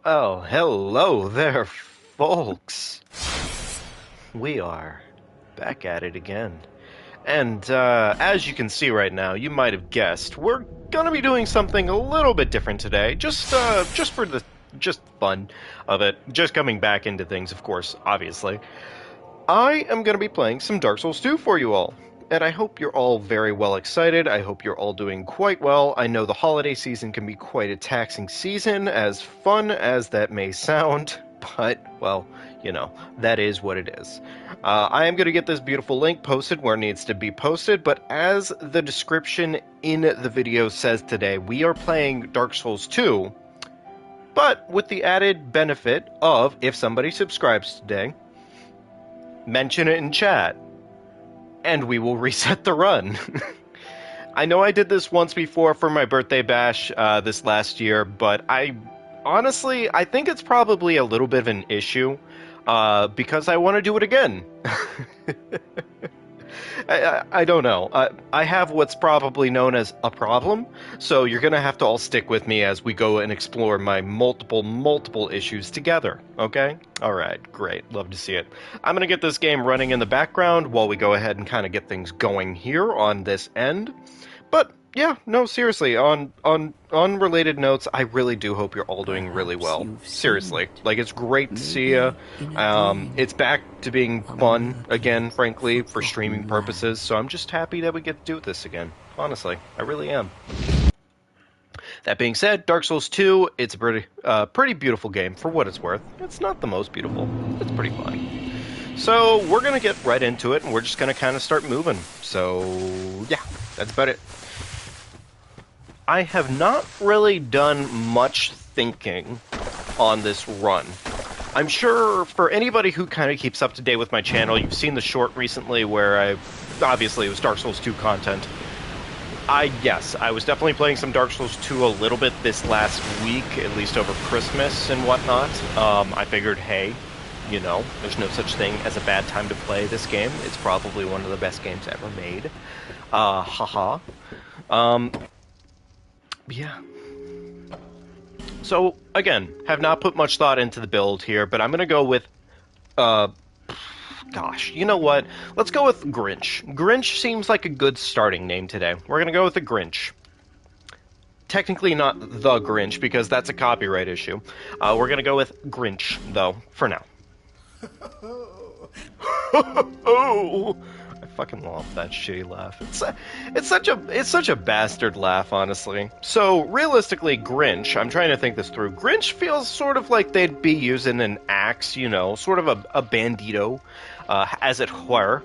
Well, hello there, folks. We are back at it again. And as you can see right now, you might have guessed, we're gonna be doing something a little bit different today. Just for the just fun of it. Just coming back into things, of course, obviously. I am gonna be playing some Dark Souls 2 for you all. And I hope you're all very well excited. I hope you're all doing quite well. I know the holiday season can be quite a taxing season, as fun as that may sound, but, well, you know, that is what it is. I am going to get this beautiful link posted where it needs to be posted, but as the description in the video says today, we are playing Dark Souls 2, but with the added benefit of, if somebody subscribes today, mention it in chat, and we will reset the run. I know I did this once before for my birthday bash this last year, but honestly, I think it's probably a little bit of an issue because I want to do it again. I don't know. I have what's probably known as a problem, so you're going to have to all stick with me as we go and explore my multiple issues together, okay? Alright, great. Love to see it. I'm going to get this game running in the background while we go ahead and kind of get things going here on this end. But yeah, no, seriously, on unrelated notes, I really do hope you're all doing really well. Seriously, like, it's great to see you. It's back to being fun again, frankly, for streaming purposes, so I'm just happy that we get to do this again. Honestly, I really am. That being said, Dark Souls 2, it's a pretty beautiful game for what it's worth. It's not the most beautiful, it's pretty fun. So, we're gonna get right into it, and we're just gonna kind of start moving. So, yeah, that's about it. I have not really done much thinking on this run. I'm sure for anybody who kind of keeps up to date with my channel, you've seen the short recently where obviously it was Dark Souls 2 content. Yes, I was definitely playing some Dark Souls 2 a little bit this last week, at least over Christmas and whatnot. I figured, hey, you know, there's no such thing as a bad time to play this game. It's probably one of the best games ever made. Haha. Yeah. So, again, have not put much thought into the build here, but I'm gonna go with, gosh, you know what? Let's go with Grinch. Grinch seems like a good starting name today. We're gonna go with the Grinch. Technically not the Grinch, because that's a copyright issue. We're gonna go with Grinch, though, for now. Oh! I fucking love that shitty laugh. It's such a bastard laugh, honestly. So realistically, Grinch, I'm trying to think this through. Grinch feels sort of like they'd be using an axe, you know, sort of a bandito, as it were.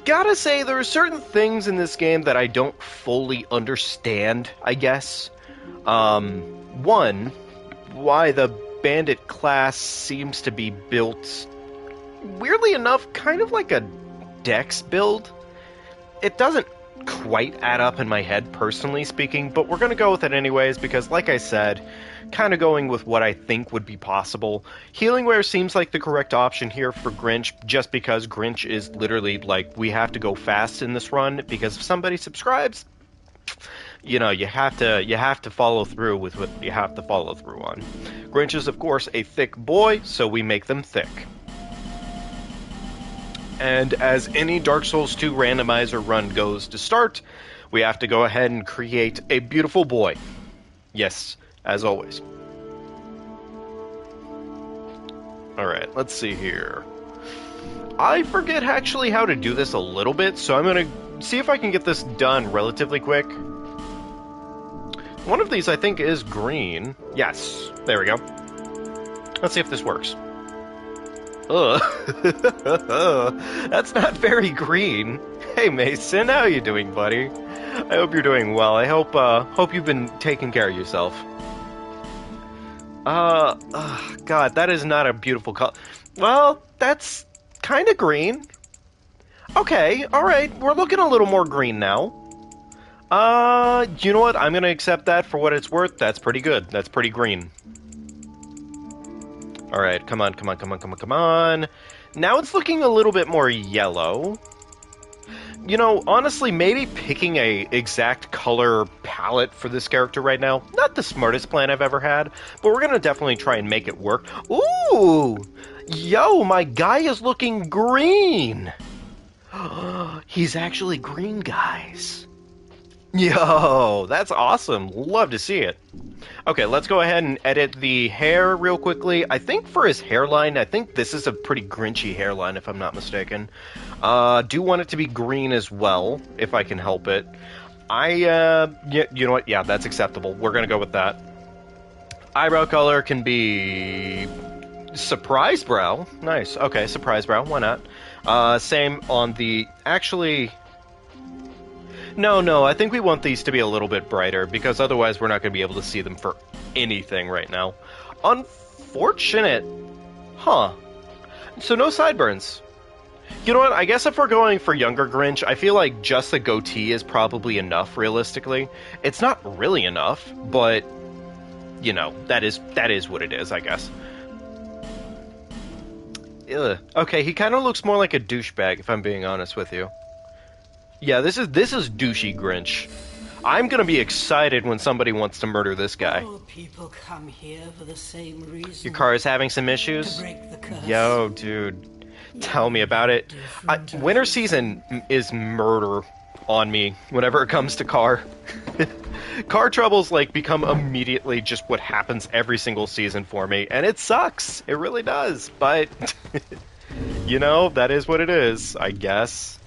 Gotta say, there are certain things in this game that I don't fully understand, I guess. One, why the bandit class seems to be built, weirdly enough, kind of like a Dex build. It doesn't quite add up in my head, personally speaking, but we're going to go with it anyways because, like I said, kind of going with what I think would be possible. Healingware seems like the correct option here for Grinch, just because Grinch is literally, like, we have to go fast in this run, because if somebody subscribes, you know, you have to follow through with what you have to follow through on. Grinch is, of course, a thick boy, so we make them thick. And as any Dark Souls 2 randomizer run goes to start, we have to go ahead and create a beautiful boy. Yes, as always. Alright, let's see here. I forget actually how to do this a little bit, so I'm going to see if I can get this done relatively quick. One of these, I think, is green. Yes, there we go. Let's see if this works. Ugh. That's not very green. Hey Mason, how you doing, buddy? I hope you're doing well. I hope you've been taking care of yourself. God, that is not a beautiful color. Well, that's kind of green. Okay, alright, we're looking a little more green now. You know what? I'm gonna accept that for what it's worth. That's pretty good. That's pretty green. Alright, come on. Now it's looking a little bit more yellow. You know, honestly, maybe picking a exact color palette for this character right now, not the smartest plan I've ever had, but we're gonna definitely try and make it work. Ooh! Yo, my guy is looking green! He's actually green, guys. Yo, that's awesome. Love to see it. Okay, let's go ahead and edit the hair real quickly. I think for his hairline, I think this is a pretty grinchy hairline, if I'm not mistaken. Do want it to be green as well, if I can help it. Yeah, you know what? Yeah, that's acceptable. We're gonna go with that. Eyebrow color can be surprise brow. Nice. Okay, surprise brow. Why not? Same on the... Actually... No, I think we want these to be a little bit brighter, because otherwise we're not going to be able to see them for anything right now. Unfortunate. Huh. So no sideburns. You know what, I guess if we're going for younger Grinch, I feel like just the goatee is probably enough, realistically. It's not really enough, but, you know, that is what it is, I guess. Ugh. Okay, he kind of looks more like a douchebag, if I'm being honest with you. Yeah, this is douchey Grinch. I'm gonna be excited when somebody wants to murder this guy. All people come here for the same reason. Your car is having some issues? To break the curse. Yo, dude. Tell me about it. Winter season is murder on me whenever it comes to car. Car troubles, like, become immediately just what happens every single season for me, and it sucks. It really does, but... you know, that is what it is, I guess.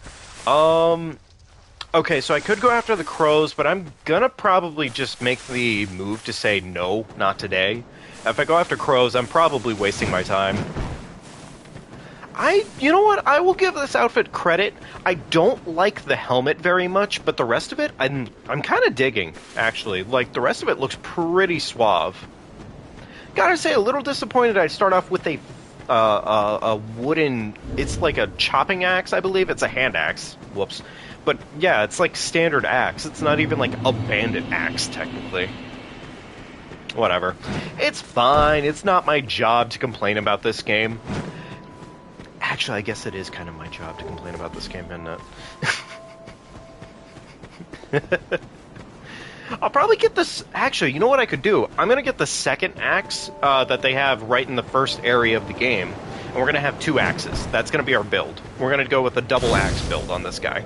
Okay, so I could go after the crows, but I'm gonna probably just make the move to say no, not today. If I go after crows, I'm probably wasting my time. You know what? I will give this outfit credit. I don't like the helmet very much, but the rest of it, I'm kind of digging, actually. Like, the rest of it looks pretty suave. Gotta say, a little disappointed I start off with a wooden... It's like a chopping axe, I believe. It's a hand axe. Whoops. But, yeah, it's like standard axe. It's not even like a bandit axe, technically. Whatever. It's fine. It's not my job to complain about this game. Actually, I guess it is kind of my job to complain about this game, isn't it? I'll probably get this... Actually, you know what I could do? I'm going to get the second axe that they have right in the first area of the game. And we're going to have 2 axes. That's going to be our build. We're going to go with a double axe build on this guy.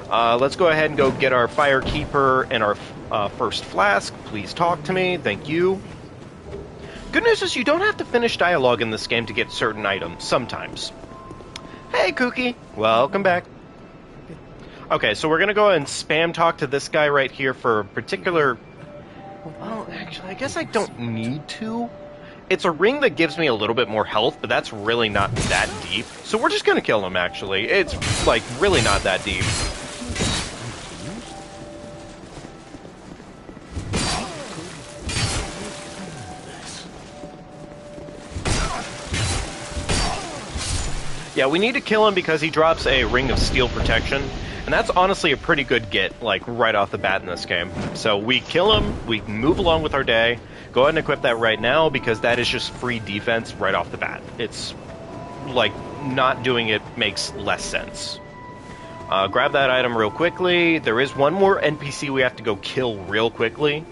Let's go ahead and go get our Firekeeper and our first flask. Please talk to me. Thank you. Good news is you don't have to finish dialogue in this game to get certain items, sometimes. Hey, Kooky. Welcome back. Okay, so we're going to go ahead and spam talk to this guy right here for a particular... Well, actually, I guess I don't need to. It's a ring that gives me a little bit more health, but that's really not that deep. So we're just going to kill him, actually. It's, like, really not that deep. Yeah, we need to kill him because he drops a Ring of Steel Protection, and that's honestly a pretty good get, like, right off the bat in this game. So we kill him, we move along with our day, go ahead and equip that right now because that is just free defense right off the bat. It's, like, not doing it makes less sense. Grab that item real quickly. There is one more NPC we have to go kill real quickly.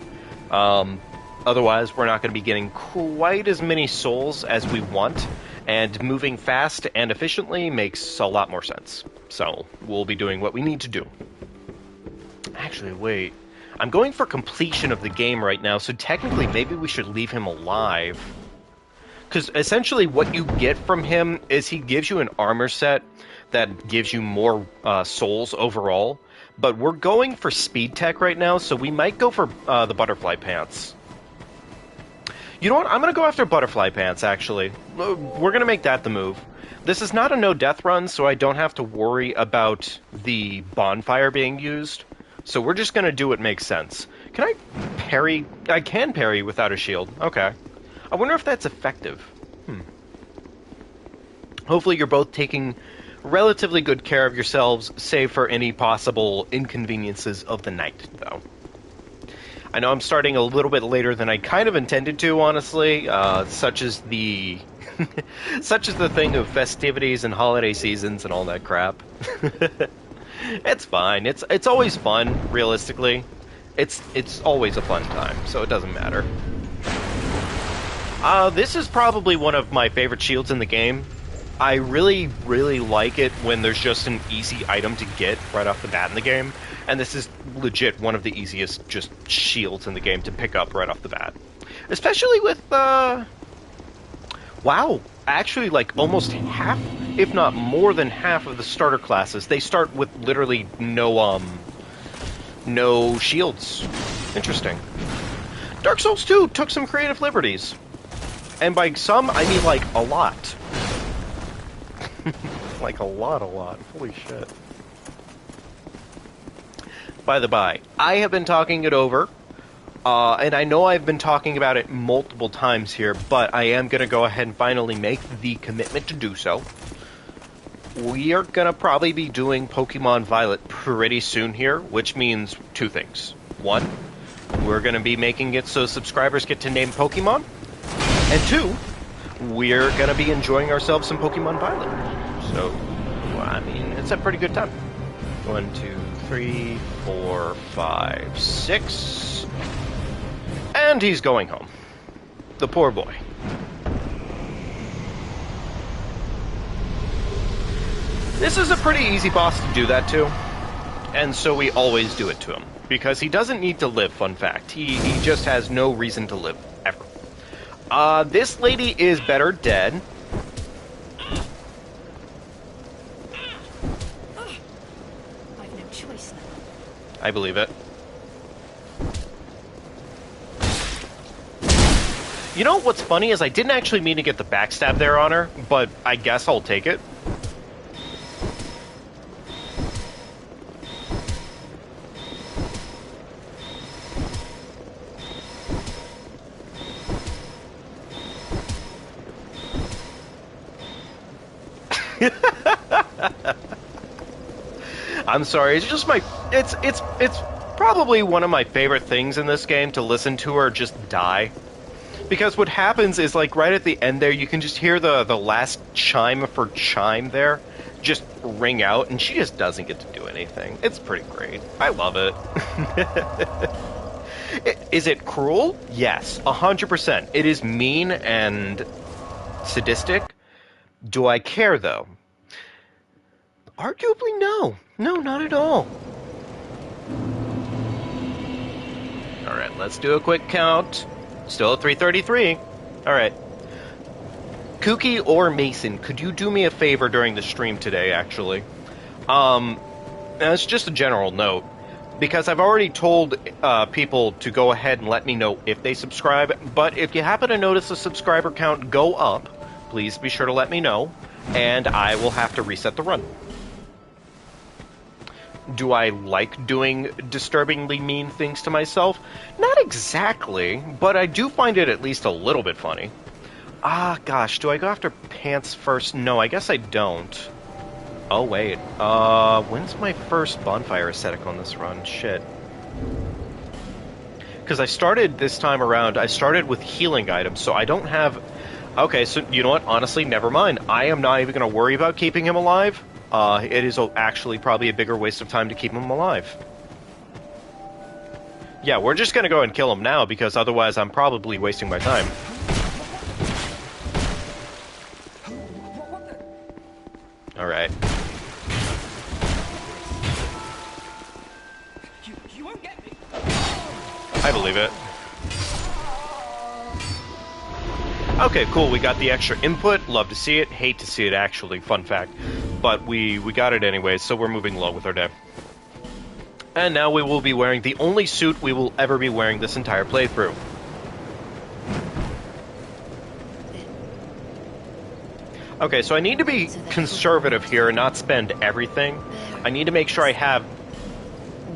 Otherwise, we're not going to be getting quite as many souls as we want. And moving fast and efficiently makes a lot more sense. So, we'll be doing what we need to do. Actually, wait. I'm going for completion of the game right now, so technically maybe we should leave him alive. Because essentially what you get from him is he gives you an armor set that gives you more souls overall. But we're going for speed tech right now, so we might go for the butterfly pants. You know what? I'm going to go after Butterfly Pants, actually. We're going to make that the move. This is not a no-death run, so I don't have to worry about the bonfire being used. So we're just going to do what makes sense. Can I parry? I can parry without a shield. Okay. I wonder if that's effective. Hopefully you're both taking relatively good care of yourselves, save for any possible inconveniences of the night, though. I know I'm starting a little bit later than I kind of intended to, honestly, such as the thing of festivities and holiday seasons and all that crap. It's fine. It's always fun, realistically. It's always a fun time, so it doesn't matter. This is probably one of my favorite shields in the game. I really, really like it when there's just an easy item to get right off the bat in the game. And this is legit one of the easiest just shields in the game to pick up right off the bat. Especially with, wow, actually like almost half, if not more than half of the starter classes, they start with literally no shields. Interesting. Dark Souls 2 took some creative liberties. And by some, I mean like a lot. Like a lot. Holy shit. By the by, I have been talking it over, and I know I've been talking about it multiple times here, but I am going to go ahead and finally make the commitment to do so. We are going to probably be doing Pokemon Violet pretty soon here, which means two things. One, we're going to be making it so subscribers get to name Pokemon, and two, we're going to be enjoying ourselves some Pokemon Violet. So, well, I mean, it's a pretty good time. 1, 2, 3, 4, 5, 6. And he's going home. The poor boy. This is a pretty easy boss to do that to. And so we always do it to him. Because he doesn't need to live, fun fact. He just has no reason to live, ever. This lady is better dead. I believe it. You know what's funny is I didn't actually mean to get the backstab there on her, but I guess I'll take it. I'm sorry, it's just it's probably one of my favorite things in this game to listen to her just die. Because what happens is, like, right at the end there, you can just hear the last chime of her chime there just ring out, and she just doesn't get to do anything. It's pretty great. I love it. Is it cruel? Yes, 100%. It is mean and sadistic. Do I care, though? Arguably, no. No, not at all. Alright, let's do a quick count. Still at 333. Alright. Kooky or Mason, could you do me a favor during the stream today, actually? It's just a general note. Because I've already told people to go ahead and let me know if they subscribe. But if you happen to notice the subscriber count go up, please be sure to let me know. And I will have to reset the run. Do I like doing disturbingly mean things to myself? Not exactly, but I do find it at least a little bit funny. Ah, gosh, do I go after pants first? No, I guess I don't. Oh, wait. When's my first bonfire aesthetic on this run? Shit. Because I started this time around, I started with healing items, so I don't have... Okay, so you know what? Honestly, never mind. I am not even going to worry about keeping him alive. It is actually probably a bigger waste of time to keep him alive. Yeah, we're just gonna go and kill him now, because otherwise I'm probably wasting my time. Alright. You won't get me. I believe it. Okay, cool, we got the extra input. Love to see it. Hate to see it, actually. Fun fact. But we got it anyway, so we're moving along with our day. And now we will be wearing the only suit we will ever be wearing this entire playthrough. Okay, so I need to be conservative here and not spend everything. I need to make sure I have...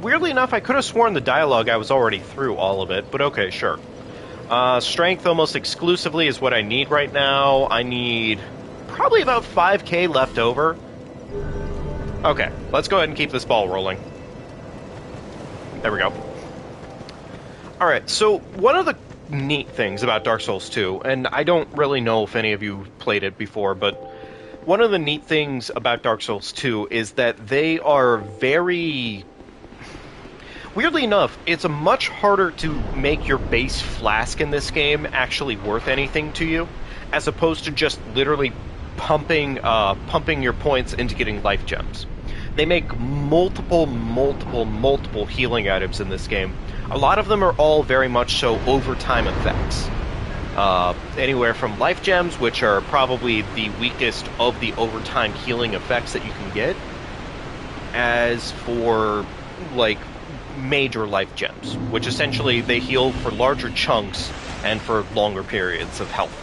Weirdly enough, I could have sworn the dialogue I was already through all of it, but okay, sure. Strength almost exclusively is what I need right now. I need probably about 5k left over. Okay, let's go ahead and keep this ball rolling. There we go. Alright, so one of the neat things about Dark Souls 2, and I don't really know if any of you played it before, but one of the neat things about Dark Souls 2 is that they are very... Weirdly enough, it's a much harder to make your base flask in this game actually worth anything to you, as opposed to just literally pumping your points into getting life gems. They make multiple healing items in this game. A lot of them are all very much so overtime effects. Anywhere from life gems, which are probably the weakest of the overtime healing effects that you can get, as for, like, major life gems, which essentially they heal for larger chunks and for longer periods of health.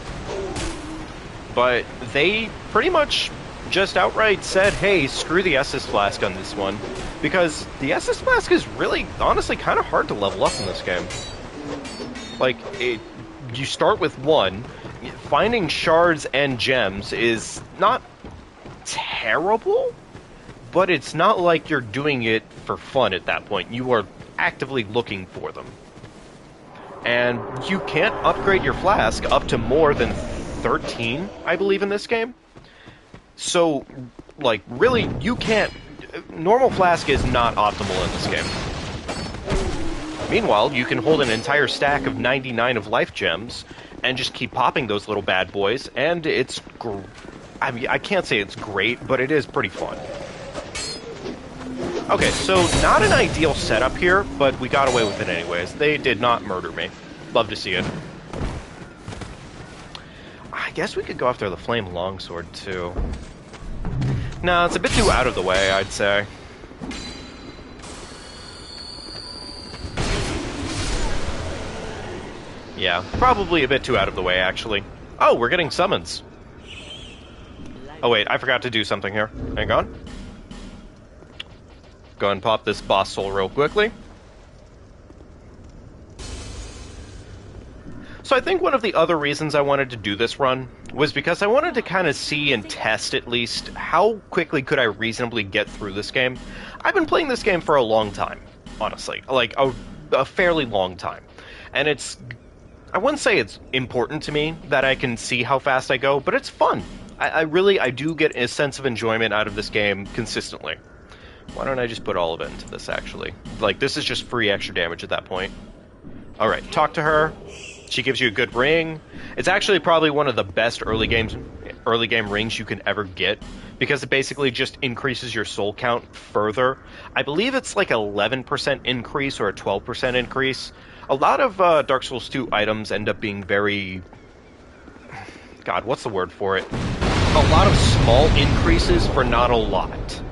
But they pretty much just outright said, hey, screw the Estus Flask on this one, because the Estus Flask is really, honestly, kind of hard to level up in this game. Like, you start with one, finding shards and gems is not terrible, but it's not like you're doing it for fun at that point. You are actively looking for them. And you can't upgrade your flask up to more than 13, I believe, in this game. So, like, really, you can't... Normal flask is not optimal in this game. Meanwhile, you can hold an entire stack of 99 of life gems and just keep popping those little bad boys, and it's... I mean, I can't say it's great, but it is pretty fun. Okay, so not an ideal setup here, but we got away with it anyways. They did not murder me. Love to see it. I guess we could go after the Flame Longsword, too. No, it's a bit too out of the way, I'd say. Yeah, probably a bit too out of the way, actually. Oh, we're getting summons. Oh, wait, I forgot to do something here. Hang on. Go ahead and pop this boss soul real quickly. So I think one of the other reasons I wanted to do this run was because I wanted to kind of see and test at least how quickly could I reasonably get through this game. I've been playing this game for a long time, honestly. Like, a fairly long time. And it's... I wouldn't say it's important to me that I can see how fast I go, but it's fun. I do get a sense of enjoyment out of this game consistently. Why don't I just put all of it into this, actually? Like, this is just free extra damage at that point. Alright, talk to her. She gives you a good ring. It's actually probably one of the best early game rings you can ever get, because it basically just increases your soul count further. I believe it's like 11% increase or a 12% increase. A lot of Dark Souls 2 items end up being very... God, what's the word for it? A lot of small increases for not a lot.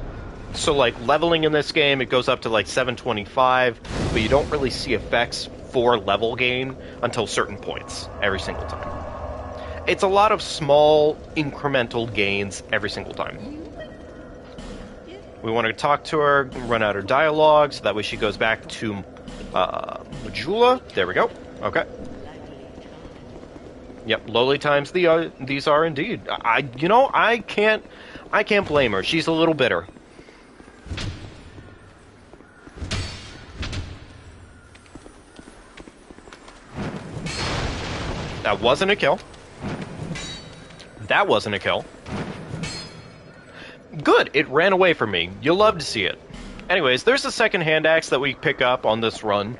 So, like, leveling in this game, it goes up to, like, 725, but you don't really see effects for level gain until certain points every single time. It's a lot of small, incremental gains every single time. We want to talk to her, run out her dialogue, so that way she goes back to Majula. There we go. Okay. Yep, lowly times these are indeed. I can't blame her. She's a little bitter. That wasn't a kill. That wasn't a kill. Good, it ran away from me. You'll love to see it. Anyways, there's a second hand axe that we pick up on this run,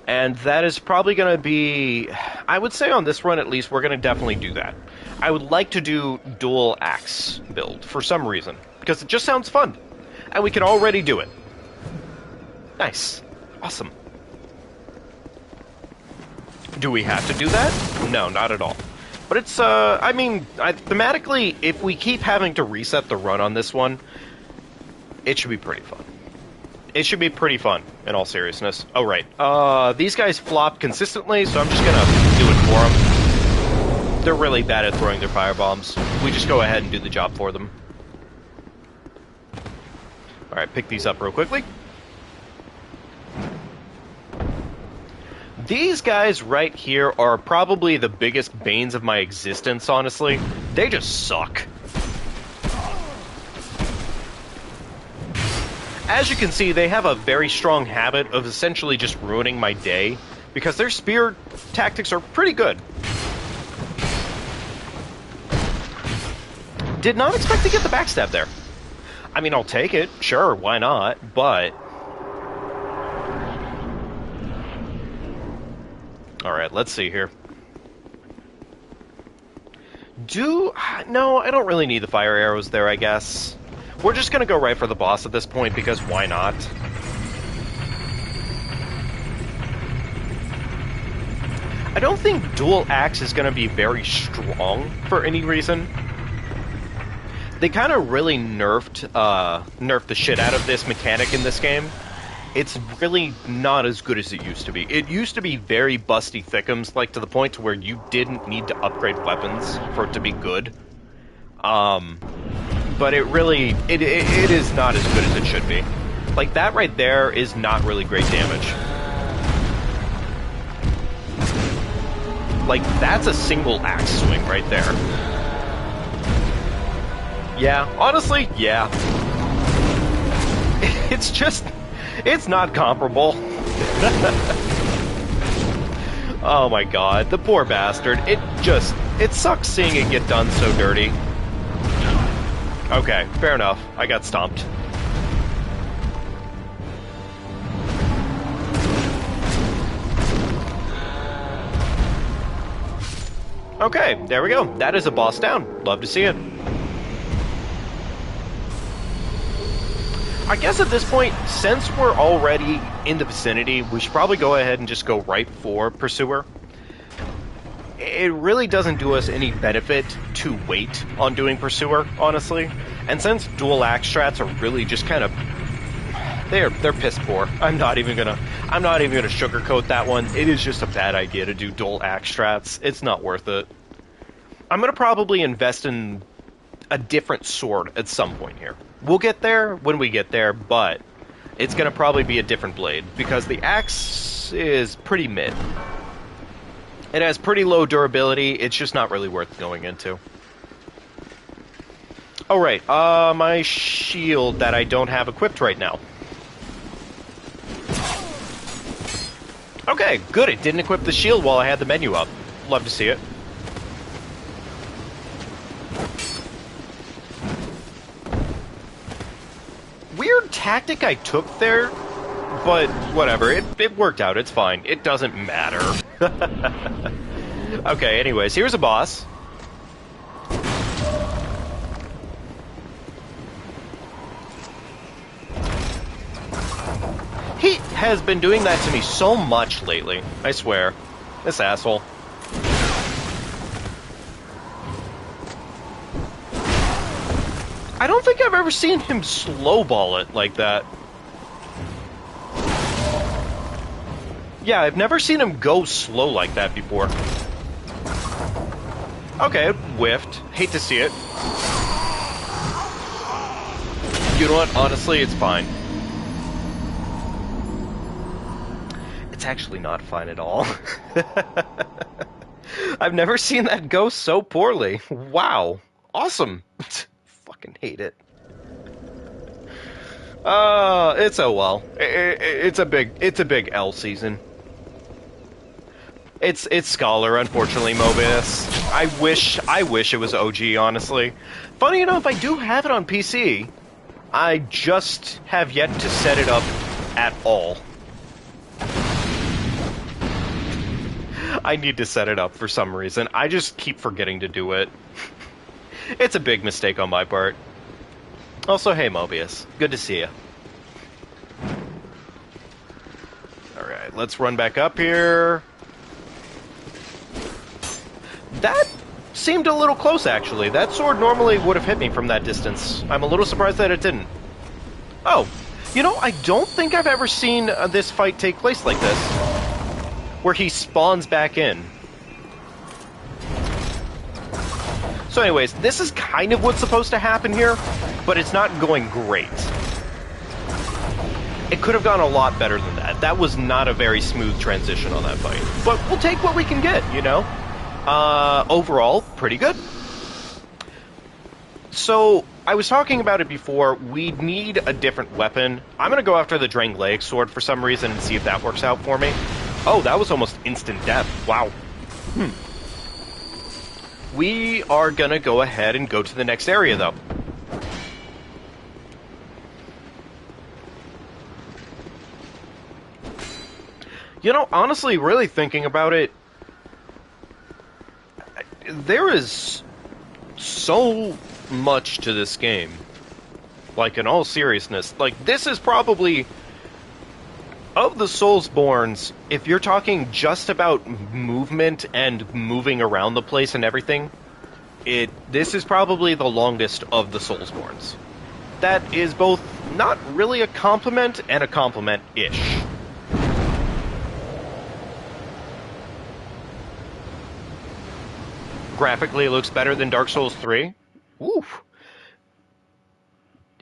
and that is probably going to be... I would say on this run, at least, we're going to definitely do that. I would like to do dual axe build, for some reason, because it just sounds fun. And we can already do it. Nice. Awesome. Do we have to do that? No, not at all. But it's, I mean, thematically, if we keep having to reset the run on this one, it should be pretty fun. It should be pretty fun, in all seriousness. Oh, right. These guys flop consistently, so I'm just gonna do it for them. They're really bad at throwing their firebombs. We just go ahead and do the job for them. Alright, pick these up real quickly. These guys right here are probably the biggest banes of my existence, honestly. They just suck. As you can see, they have a very strong habit of essentially just ruining my day, because their spear tactics are pretty good. Did not expect to get the backstab there. I mean, I'll take it. Sure, why not? But... Alright, let's see here. No, I don't really need the fire arrows there, I guess. We're just gonna go right for the boss at this point, because why not? I don't think dual axe is gonna be very strong for any reason. They kind of really nerfed the shit out of this mechanic in this game. It's really not as good as it used to be. It used to be very busty thickums, like to the point to where you didn't need to upgrade weapons for it to be good. But it really, it is not as good as it should be. Like, that right there is not really great damage. Like, that's a single axe swing right there. Yeah, honestly, yeah. It's just... It's not comparable. Oh my god, the poor bastard. It sucks seeing it get done so dirty. Okay, fair enough. I got stomped. Okay, there we go. That is a boss down. Love to see it. I guess at this point, since we're already in the vicinity, we should probably go ahead and just go right for Pursuer. It really doesn't do us any benefit to wait on doing Pursuer, honestly. And since dual axe strats are really just kind of... They're piss poor. I'm not even gonna sugarcoat that one. It is just a bad idea to do dual axe strats. It's not worth it. I'm gonna probably invest in a different sword at some point here. We'll get there when we get there, but it's going to probably be a different blade, because the axe is pretty mid. It has pretty low durability, it's just not really worth going into. Oh right, my shield that I don't have equipped right now. Okay, good, it didn't equip the shield while I had the menu up. Love to see it. Weird tactic I took there, but whatever, it worked out, it's fine. It doesn't matter. Okay, anyways, here's a boss. He has been doing that to me so much lately, I swear. This asshole. I don't think I've ever seen him slowball it like that. Yeah, I've never seen him go slow like that before. Okay, whiffed. Hate to see it. You know what? Honestly, it's fine. It's actually not fine at all. I've never seen that go so poorly. Wow. Awesome. Fucking hate it. It's oh well. It's a big L season. It's Scholar, unfortunately, Mobius. I wish it was OG, honestly. Funny enough, I do have it on PC. I just have yet to set it up at all. I need to set it up for some reason. I just keep forgetting to do it. It's a big mistake on my part. Also, hey Mobius, good to see you. Alright, let's run back up here. That seemed a little close, actually. That sword normally would have hit me from that distance. I'm a little surprised that it didn't. Oh, you know, I don't think I've ever seen this fight take place like this, where he spawns back in. So anyways, this is kind of what's supposed to happen here, but it's not going great. It could have gone a lot better than that. That was not a very smooth transition on that fight. But we'll take what we can get, you know? Overall, pretty good. So, I was talking about it before, we need a different weapon. I'm gonna go after the Drangleic sword for some reason and see if that works out for me. Oh, that was almost instant death. Wow. We are gonna go ahead and go to the next area, though. You know, honestly, really thinking about it, there is so much to this game. Like, in all seriousness, like, this is probably, of the Soulsborns, if you're talking just about movement and moving around the place and everything, this is probably the longest of the Soulsborns. That is both not really a compliment and a compliment-ish. Graphically, it looks better than Dark Souls 3. Oof.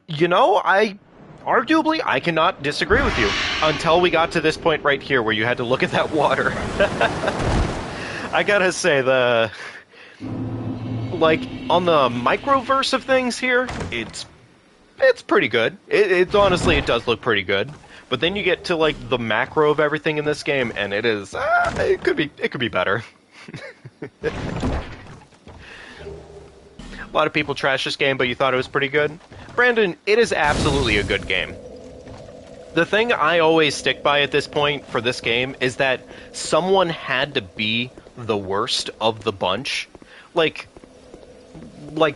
You know, arguably, I cannot disagree with you. Until we got to this point right here where you had to look at that water. I gotta say, like, on the microverse of things here, it's pretty good. Honestly, it does look pretty good. But then you get to, like, the macro of everything in this game, and it is, it could be better. A lot of people trash this game, but you thought it was pretty good. Brandon, it is absolutely a good game. The thing I always stick by at this point for this game is that someone had to be the worst of the bunch. Like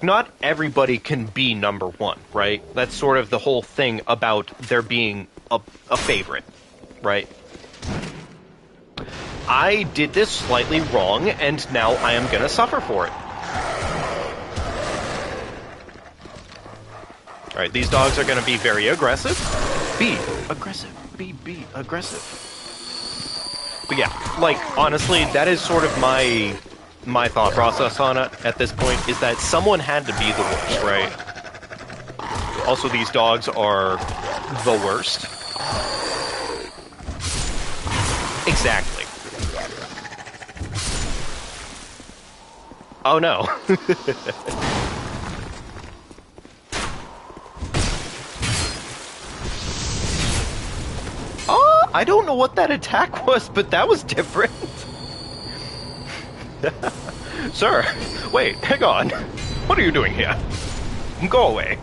not everybody can be number one, right? That's sort of the whole thing about there being a favorite, right? I did this slightly wrong, and now I am gonna suffer for it. Alright, these dogs are going to be very aggressive. Be aggressive. Be aggressive. But yeah, like, honestly, that is sort of my thought process on it at this point, is that someone had to be the worst, right? Also, these dogs are the worst. Exactly. Oh no. I don't know what that attack was, but that was different. Sir, wait, hang on. What are you doing here? Go away.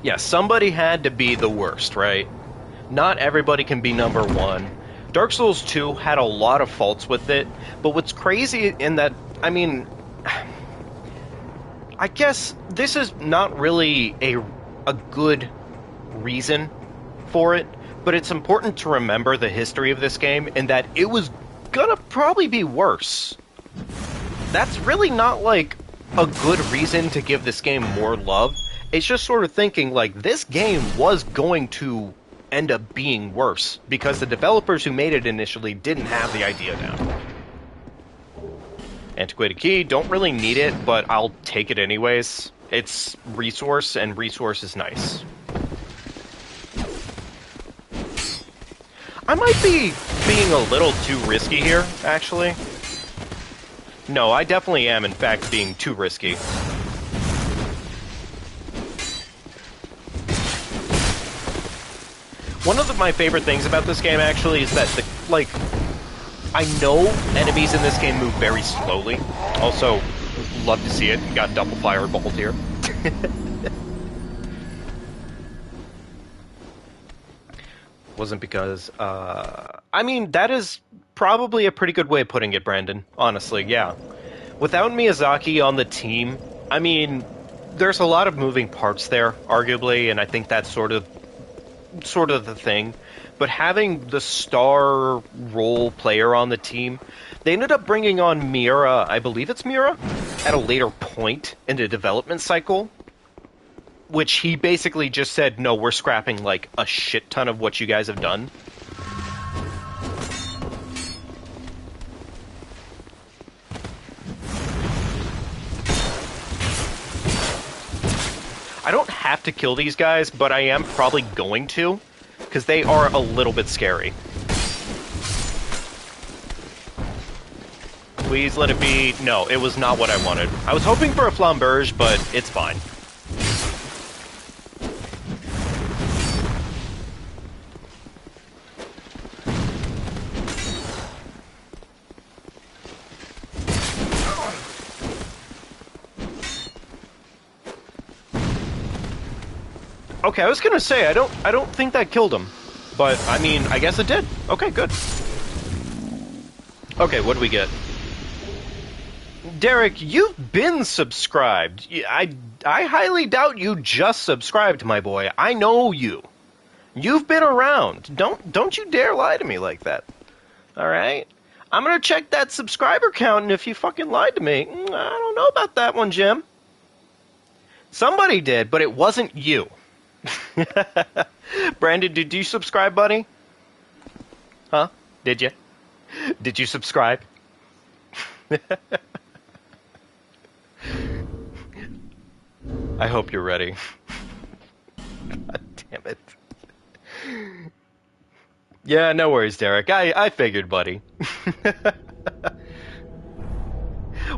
Yeah, somebody had to be the worst, right? Not everybody can be number one. Dark Souls 2 had a lot of faults with it, but what's crazy in that, I mean, I guess this is not really a good reason for it, but it's important to remember the history of this game and that it was gonna probably be worse. That's really not like a good reason to give this game more love. It's just sort of thinking like this game was going to end up being worse because the developers who made it initially didn't have the idea down. Antiquated key, don't really need it, but I'll take it anyways. It's resource, and resource is nice. I might be being a little too risky here, actually. No, I definitely am, in fact, being too risky. One of my favorite things about this game, actually, is that, I know enemies in this game move very slowly. Also, love to see it. Got double firebolt here. Wasn't because, I mean, that is probably a pretty good way of putting it, Brandon. Honestly, yeah. Without Miyazaki on the team, I mean, there's a lot of moving parts there, arguably, and I think that's sort of the thing. But having the star role player on the team, they ended up bringing on Miura, I believe it's Miura, at a later point in the development cycle, which he basically just said, no, we're scrapping like a shit ton of what you guys have done. I don't have to kill these guys, but I am probably going to, because they are a little bit scary. Please let it be... No, it was not what I wanted. I was hoping for a flamberge, but it's fine. Okay, I was gonna say, I don't think that killed him. But, I mean, I guess it did. Okay, good. Okay, what do we get? Derek, you've been subscribed. I highly doubt you just subscribed, my boy. I know you. You've been around. Don't you dare lie to me like that. Alright? I'm gonna check that subscriber count, and if you fucking lied to me, I don't know about that one, Jim. Somebody did, but it wasn't you. Brandon, did you subscribe, buddy? Huh? Did you? Did you subscribe? I hope you're ready. God damn it. Yeah, no worries, Derek. I figured, buddy.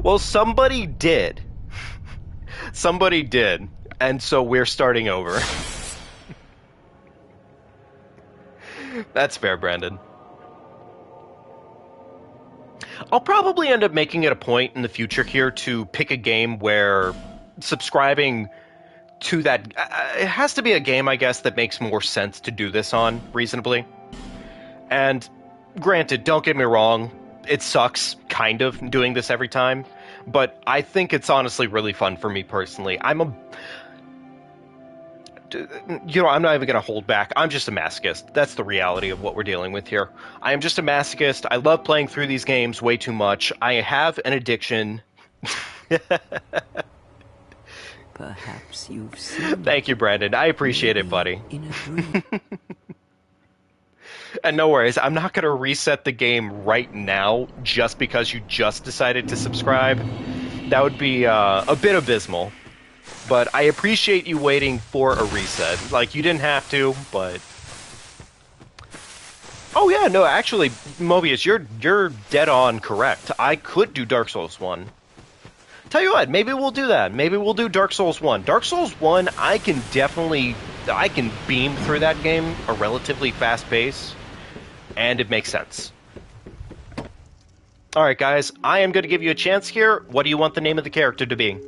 Well, somebody did. Somebody did. And so we're starting over. That's fair, Brandon. I'll probably end up making it a point in the future here to pick a game where subscribing to that... it has to be a game, I guess, that makes more sense to do this on, reasonably. And granted, don't get me wrong, it sucks, kind of, doing this every time. But I think it's honestly really fun for me personally. I'm not even going to hold back. I'm just a masochist. That's the reality of what we're dealing with here. I am just a masochist. I love playing through these games way too much. I have an addiction. Perhaps you've seen. Thank you, Brandon. I appreciate it, buddy. In a dream. And no worries, I'm not going to reset the game right now just because you just decided to subscribe. That would be a bit abysmal. But I appreciate you waiting for a reset. Like, you didn't have to, but... Oh yeah, no, actually, Mobius, you're dead on correct. I could do Dark Souls 1. Tell you what, maybe we'll do that. Maybe we'll do Dark Souls 1. Dark Souls 1, I can beam through that game a relatively fast pace, and it makes sense. Alright guys, I am going to give you a chance here. What do you want the name of the character to be?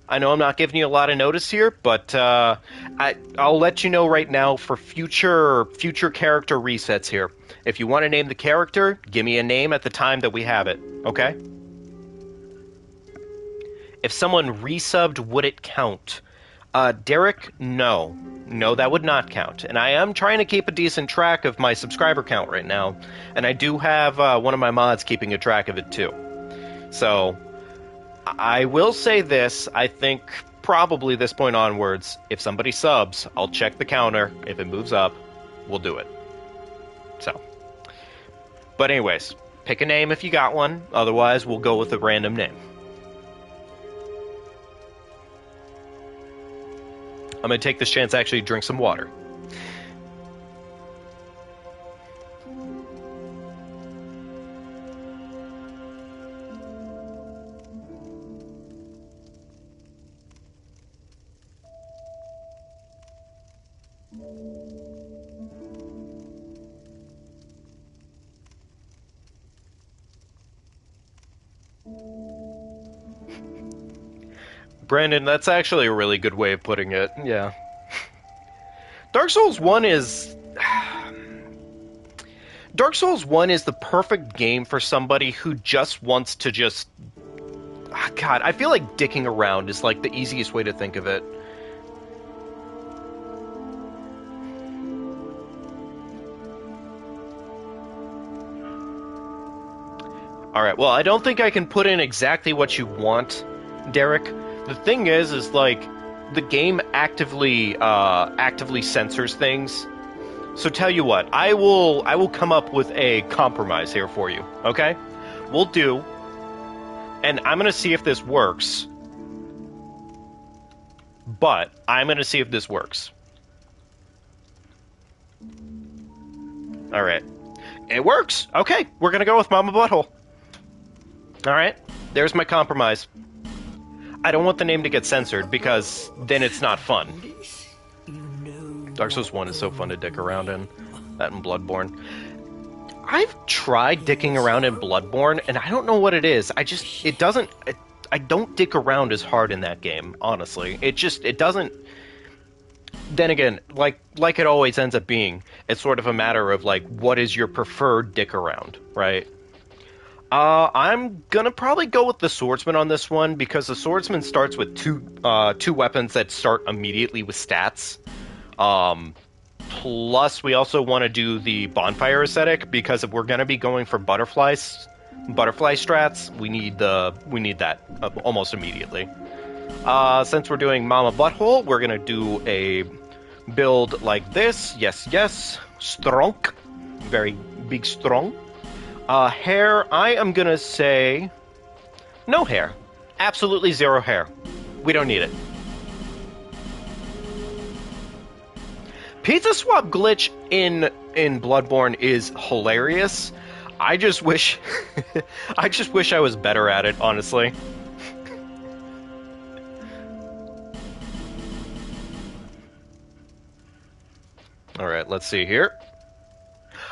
I know I'm not giving you a lot of notice here, but I'll let you know right now for future character resets here. If you want to name the character, give me a name at the time that we have it, okay? If someone resubbed, would it count? Derek, no. No, that would not count. And I am trying to keep a decent track of my subscriber count right now. And I do have one of my mods keeping a track of it too. So, I will say this. I think probably this point onwards, if somebody subs, I'll check the counter. If it moves up, we'll do it. So. But anyways, pick a name if you got one. Otherwise, we'll go with a random name. I'm going to take this chance to actually drink some water. Brandon, that's actually a really good way of putting it, yeah. Dark Souls 1 is... Dark Souls 1 is the perfect game for somebody who just wants to just... God, I feel like dicking around is like the easiest way to think of it. Alright, well, I don't think I can put in exactly what you want, Derek. The thing is like, the game actively censors things. So tell you what, I will come up with a compromise here for you, okay? We'll do, and I'm gonna see if this works. But, I'm gonna see if this works. Alright. It works! Okay, we're gonna go with Mama Butthole. Alright, there's my compromise. I don't want the name to get censored, because then it's not fun. Dark Souls 1 is so fun to dick around in. That and Bloodborne. I've tried dicking around in Bloodborne, and I don't know what it is. I don't dick around as hard in that game, honestly. It doesn't... then again, like it always ends up being, it's sort of a matter of like, what is your preferred dick around, right? I'm gonna probably go with the swordsman on this one because the swordsman starts with two weapons that start immediately with stats. Plus, we also want to do the bonfire aesthetic because if we're gonna be going for butterfly strats, we need that almost immediately. Since we're doing Mama Butthole, we're gonna do a build like this. Yes, yes, strong, very big strong. Hair, I am gonna say no hair. Absolutely zero hair. We don't need it. Pizza swap glitch in Bloodborne is hilarious. I just wish I was better at it, honestly. All right, let's see here.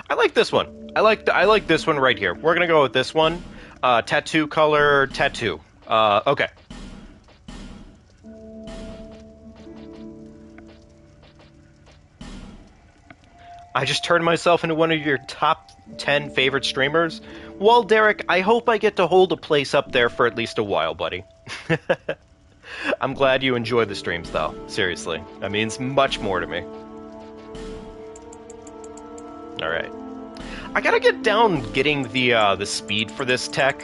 I like this one. I like this one right here. We're gonna go with this one. Tattoo color, tattoo. Okay. I just turned myself into one of your top 10 favorite streamers. Well, Derek, I hope I get to hold a place up there for at least a while, buddy. I'm glad you enjoy the streams, though. Seriously. That means much more to me. Alright. I gotta get down getting the speed for this tech.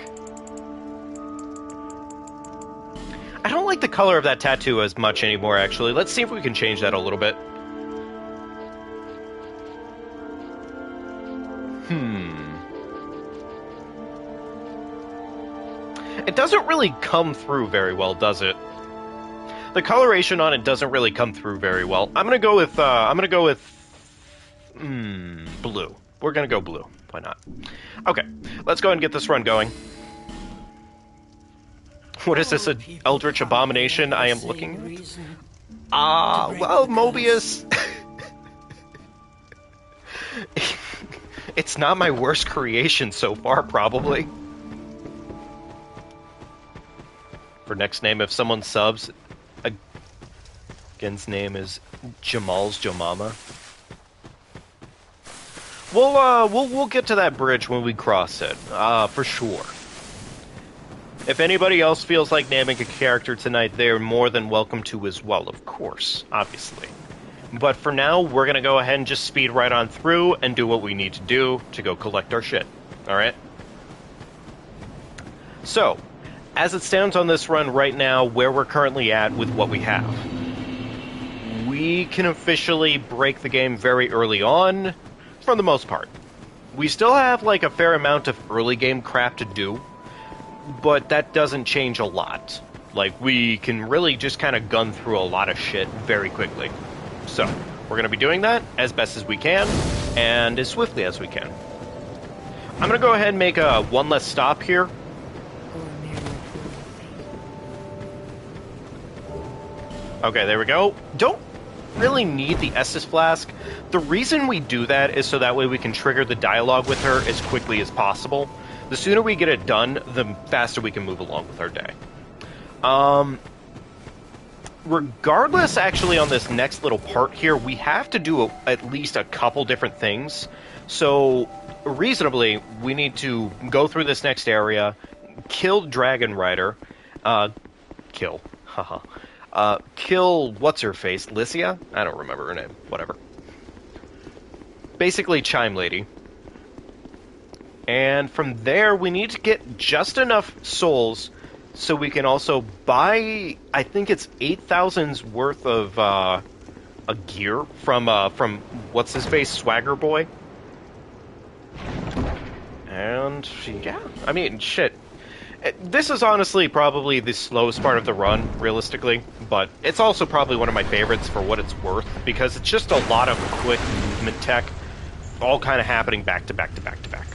I don't like the color of that tattoo as much anymore, actually. Let's see if we can change that a little bit. It doesn't really come through very well, does it? The coloration on it doesn't really come through very well. I'm gonna go with blue. We're gonna go blue. Why not? Okay, let's go ahead and get this run going. What is this, an Eldritch Abomination I am looking at? Well, Mobius. It's not my worst creation so far, probably. For next name, if someone subs, again's name is Jamal's Jomama. We'll get to that bridge when we cross it, for sure. If anybody else feels like naming a character tonight, they're more than welcome to as well, of course, obviously. But for now, we're gonna go ahead and just speed right on through and do what we need to do to go collect our shit. Alright? So, as it stands on this run right now, where we're currently at with what we have. We can officially break the game very early on, for the most part. We still have, like, a fair amount of early game crap to do, but that doesn't change a lot. Like, we can really just kind of gun through a lot of shit very quickly. So, we're going to be doing that as best as we can, and as swiftly as we can. I'm going to go ahead and make one less stop here. Okay, there we go. Don't really need the Estus Flask. The reason we do that is so that way we can trigger the dialogue with her as quickly as possible. The sooner we get it done, the faster we can move along with our day. Regardless, actually, on this next little part here, we have to do at least a couple different things. So, reasonably, we need to go through this next area, kill Dragon Rider, kill, haha. Kill what's-her-face, Lycia? I don't remember her name, whatever. Basically, Chime Lady. And from there, we need to get just enough souls so we can also buy, I think it's 8,000's worth of a gear from what's-his-face, Swagger Boy. And, yeah, I mean, shit. This is honestly probably the slowest part of the run, realistically, but it's also probably one of my favorites for what it's worth, because it's just a lot of quick movement tech, all kind of happening back to back to back to back.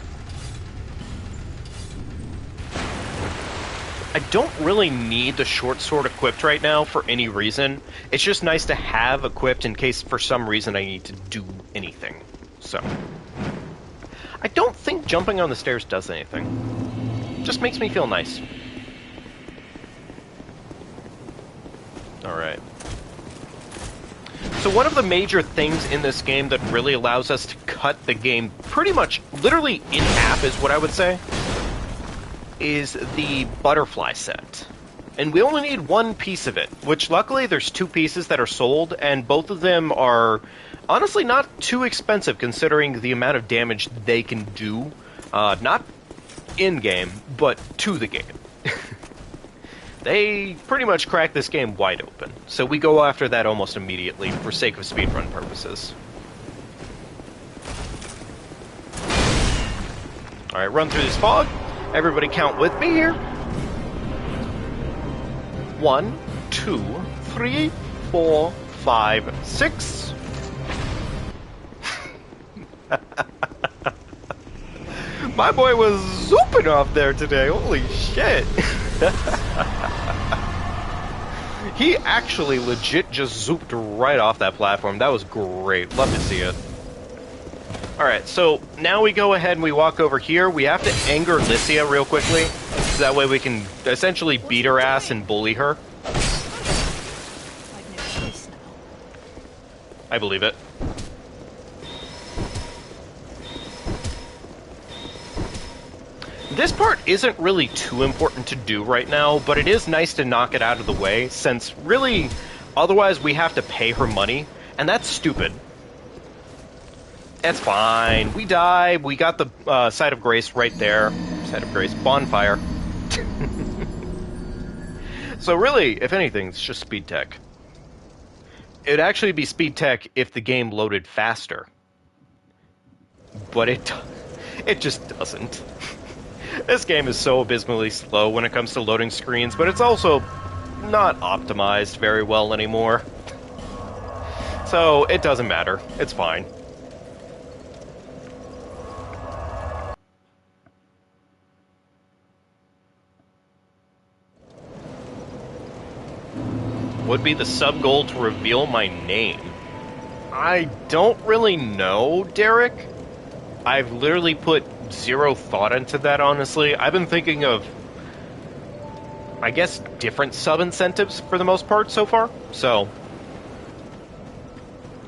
I don't really need the short sword equipped right now for any reason. It's just nice to have equipped in case for some reason I need to do anything. So, I don't think jumping on the stairs does anything. Just makes me feel nice. Alright. So one of the major things in this game that really allows us to cut the game pretty much literally in half is what I would say, is the butterfly set. And we only need one piece of it, which luckily there's two pieces that are sold, and both of them are honestly not too expensive considering the amount of damage they can do, not in-game, but to the game. They pretty much crack this game wide open, so we go after that almost immediately for sake of speedrun purposes. Alright, run through this fog. Everybody count with me here. 1, 2, 3, 4, 5, 6. My boy was zooping off there today, holy shit. He actually legit just zooped right off that platform. That was great. Love to see it. Alright, so now we go ahead and we walk over here. We have to anger Lycia real quickly. So that way we can essentially beat her ass and bully her. I believe it. This part isn't really too important to do right now, but it is nice to knock it out of the way, since really, otherwise we have to pay her money, and that's stupid. That's fine. We die. We got the Site of Grace right there. Site of Grace. Bonfire. So really, if anything, it's just speed tech. It'd actually be speed tech if the game loaded faster. But it just doesn't. This game is so abysmally slow when it comes to loading screens, but it's also not optimized very well anymore. So it doesn't matter. It's fine. Would be the sub-goal to reveal my name? I don't really know, Derek. I've literally put zero thought into that, honestly. I've been thinking of, I guess, different sub-incentives for the most part so far. So,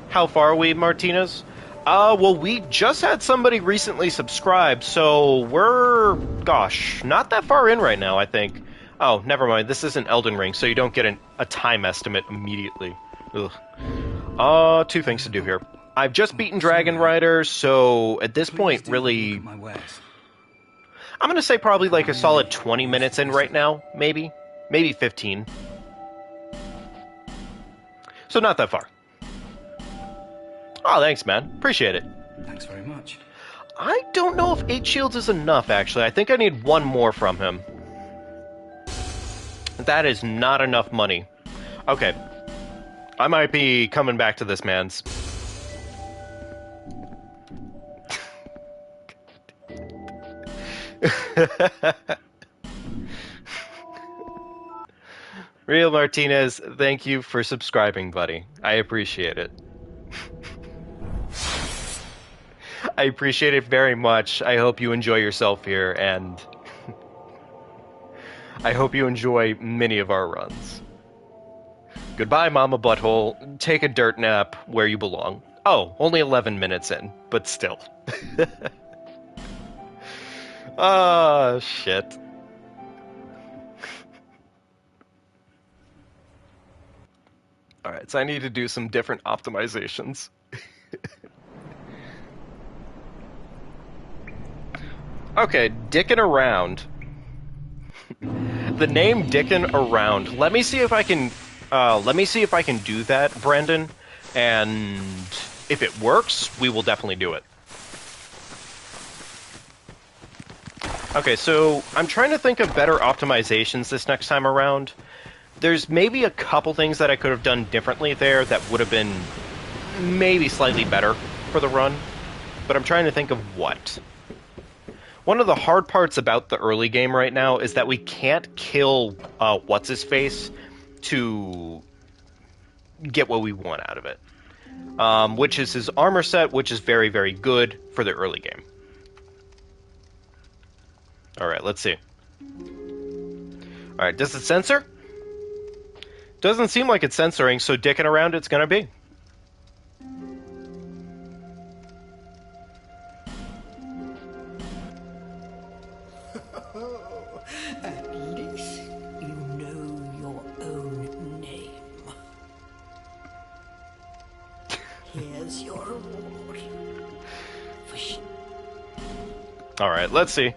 how far are we, Martinez? Well, we just had somebody recently subscribe, so we're, gosh, not that far in right now, I think. Oh, never mind. This isn't Elden Ring, so you don't get a time estimate immediately. Ugh. Two things to do here. I've just beaten Dragon Rider, so at this point, really, I'm going to say probably like a solid 20 minutes in right now, maybe. Maybe 15. So not that far. Oh, thanks, man. Appreciate it. Thanks very much. I don't know if 8 shields is enough, actually. I think I need one more from him. That is not enough money. Okay. I might be coming back to this man's. Real Martinez, thank you for subscribing, buddy. I appreciate it. I appreciate it very much. I hope you enjoy yourself here, and I hope you enjoy many of our runs. Goodbye, Mama Butthole. Take a dirt nap where you belong. Oh, only 11 minutes in, but still. Ah, shit. Alright, so I need to do some different optimizations. Okay, dickin' around. The name dickin' around. Let me see if I can do that, Brandon. And if it works, we will definitely do it. Okay, so I'm trying to think of better optimizations this next time around. There's maybe a couple things that I could have done differently there that would have been maybe slightly better for the run, but I'm trying to think of what. One of the hard parts about the early game right now is that we can't kill what's-his-face to get what we want out of it. Which is his armor set, which is very, very good for the early game. Alright, let's see. Alright, does it censor? Doesn't seem like it's censoring, so dicking around it's gonna be. At least you know your own name. Here's your reward. Alright, let's see.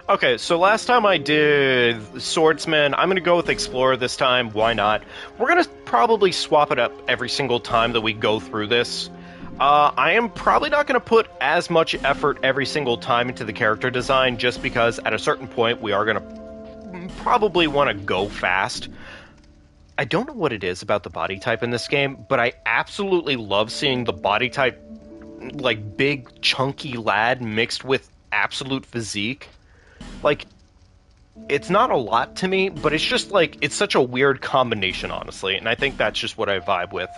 Okay, so last time I did Swordsman, I'm gonna go with Explorer this time, why not? We're gonna probably swap it up every single time that we go through this. I am probably not gonna put as much effort every single time into the character design, just because at a certain point we are gonna probably want to go fast. I don't know what it is about the body type in this game, but I absolutely love seeing the body type, like, big, chunky lad mixed with absolute physique. Like, it's not a lot to me, but it's just, like, it's such a weird combination, honestly, and I think that's just what I vibe with.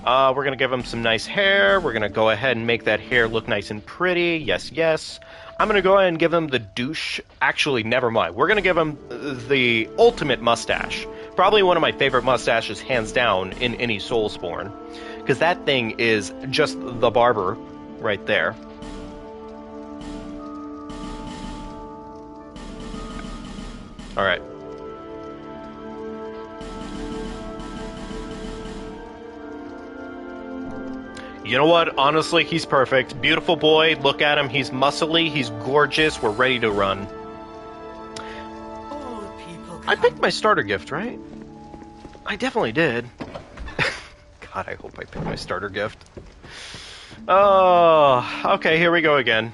We're gonna give him some nice hair, we're gonna go ahead and make that hair look nice and pretty, yes, yes. I'm gonna go ahead and give him the douche, actually, never mind, we're gonna give him the ultimate mustache. Probably one of my favorite mustaches, hands down, in any Soulsborne. Because that thing is just the barber right there. Alright. You know what? Honestly, he's perfect. Beautiful boy. Look at him. He's muscly. He's gorgeous. We're ready to run. I picked my starter gift, right? I definitely did. God, I hope I picked my starter gift. Oh, okay, here we go again.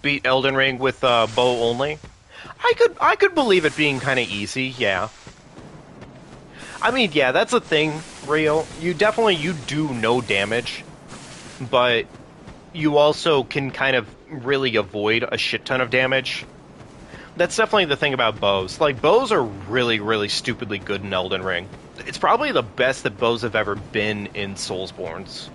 Beat Elden Ring with bow only. I could believe it being kind of easy, yeah. I mean, yeah, that's a thing, Rio. You do no damage, but you also can kind of really avoid a shit ton of damage. That's definitely the thing about bows. Like, bows are really, really stupidly good in Elden Ring. It's probably the best that bows have ever been in Soulsborns.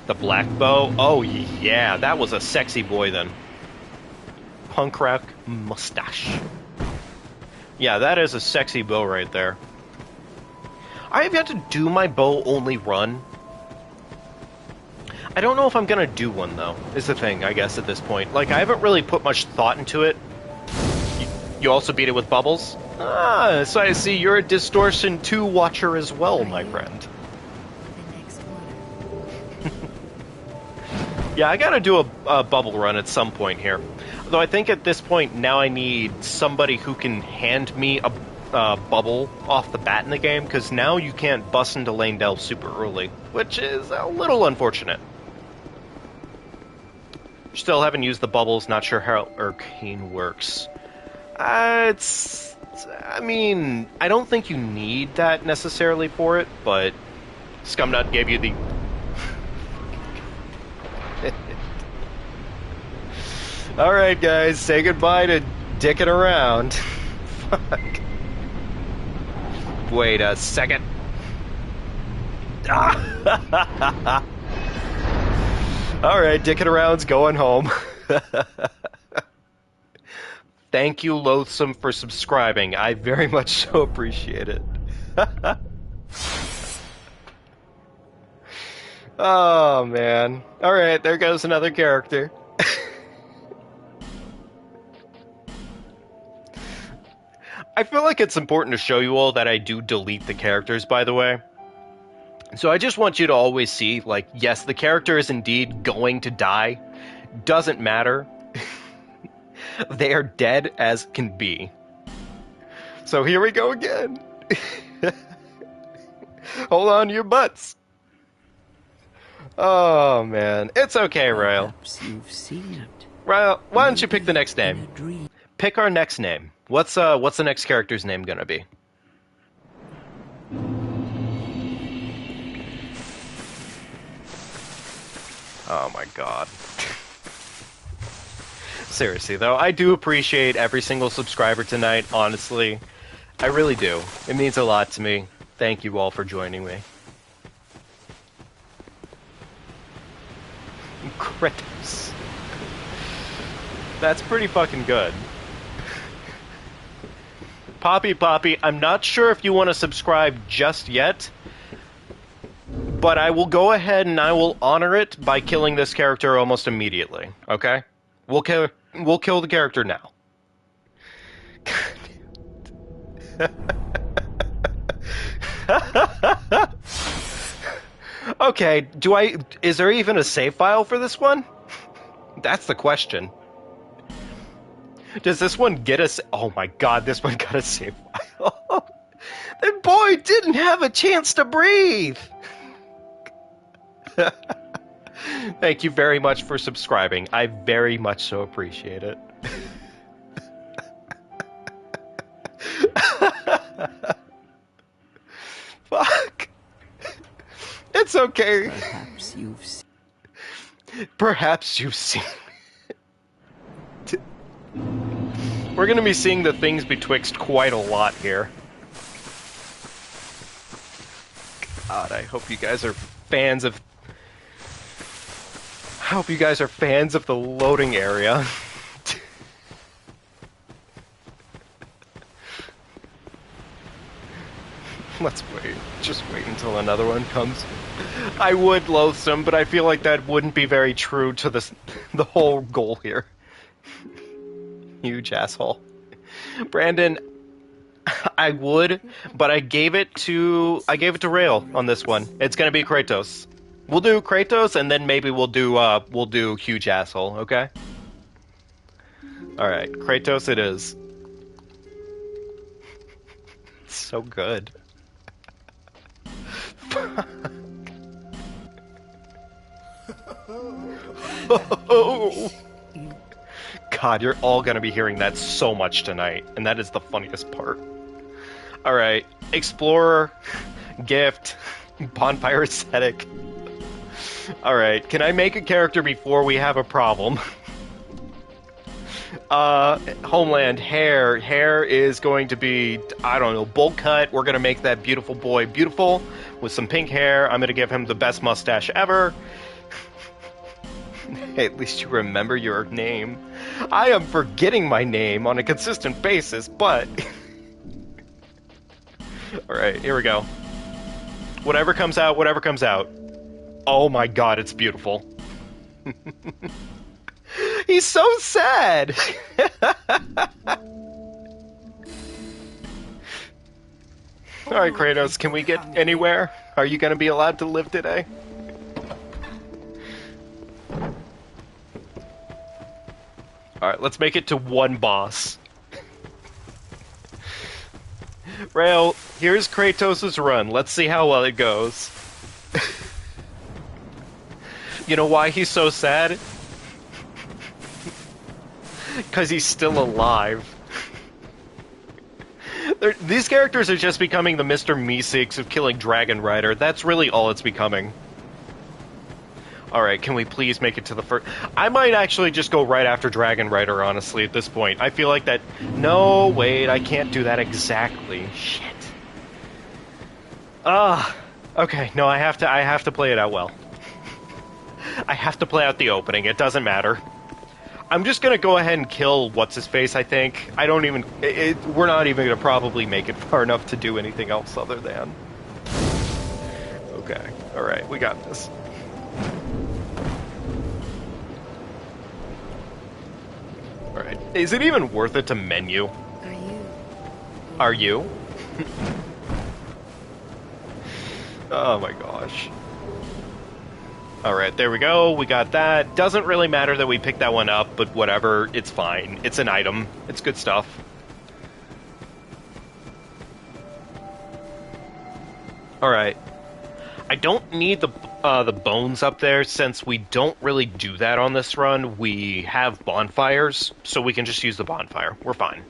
The black bow? Oh, yeah, that was a sexy boy then. Punk rock mustache. Yeah, that is a sexy bow right there. I have yet to do my bow-only run. I don't know if I'm gonna do one, though, is the thing, I guess, at this point. Like, I haven't really put much thought into it. You also beat it with bubbles? Ah, so I see you're a Distortion 2 watcher as well, my friend. Yeah, I gotta do a bubble run at some point here. Though I think at this point, now I need somebody who can hand me a bubble off the bat in the game, because now you can't bust into Lane Delve super early, which is a little unfortunate. Still haven't used the bubbles, not sure how Arcane works. I mean, I don't think you need that necessarily for it, but Scumnut gave you the... Alright guys, say goodbye to dicking around. Fuck. Wait a second. Alright, dicking around's going home. Thank you, Loathsome, for subscribing. I very much so appreciate it. Oh, man. Alright, there goes another character. I feel like it's important to show you all that I do delete the characters, by the way. So I just want you to always see, like, yes, the character is indeed going to die. Doesn't matter. They are dead as can be. So here we go again. Hold on to your butts. Oh, man. It's okay, Rael. Perhaps you've seen it. Rael, why don't you pick the next name? Pick our next name. What's the next character's name gonna be? Oh my god. Seriously though, I do appreciate every single subscriber tonight, honestly. I really do. It means a lot to me. Thank you all for joining me. Kratos. That's pretty fucking good. Poppy, I'm not sure if you want to subscribe just yet, But I will go ahead and I will honor it by killing this character almost immediately. Okay? We'll kill the character now. Okay, is there even a save file for this one? That's the question. Does this one get us? Oh my god, this one got a save file. That boy didn't have a chance to breathe. Thank you very much for subscribing. I very much so appreciate it. Fuck. It's okay. Perhaps you've seen it. We're going to be seeing the things betwixt quite a lot here. God, I hope you guys are fans of... I hope you guys are fans of the loading area. Let's wait. Just wait until another one comes. I would loathsome, but I feel like that wouldn't be very true to the whole goal here. Huge asshole. Brandon, I would, but I gave it to Rail on this one. It's gonna be Kratos. We'll do Kratos, and then maybe we'll do huge asshole. Okay. All right, Kratos it is. It's so good. Oh. God, you're all gonna be hearing that so much tonight, and that is the funniest part. Alright, Explorer, Gift, Bonfire Aesthetic. Alright, can I make a character before we have a problem? Homeland, hair. Hair is going to be, I don't know, bowl cut. We're gonna make that beautiful boy beautiful with some pink hair. I'm gonna give him the best mustache ever. Hey, at least you remember your name. I am forgetting my name on a consistent basis, but... Alright, here we go. Whatever comes out, whatever comes out. Oh my god, it's beautiful. He's so sad! Alright, Kratos, can we get anywhere? Are you gonna be allowed to live today? Alright, let's make it to one boss. Rail, here's Kratos' run. Let's see how well it goes. You know why he's so sad? Because he's still alive. These characters are just becoming the Mr. Meeseeks of killing Dragon Rider. That's really all it's becoming. Alright, can we please make it to the first... I might actually just go right after Dragon Rider, honestly, at this point. I feel like that... No, wait, I can't do that exactly. Shit. Okay, no, I have to play it out well. I have to play out the opening, it doesn't matter. I'm just gonna go ahead and kill What's-His-Face, I think. I don't even... we're not even gonna probably make it far enough to do anything else other than... Okay, alright, we got this. Alright, is it even worth it to menu? Are you? Oh my gosh. Alright, there we go, we got that. Doesn't really matter that we picked that one up, but whatever, it's fine. It's an item. It's good stuff. Alright. I don't need the bones up there, since we don't really do that on this run. We have bonfires, so we can just use the bonfire. We're fine.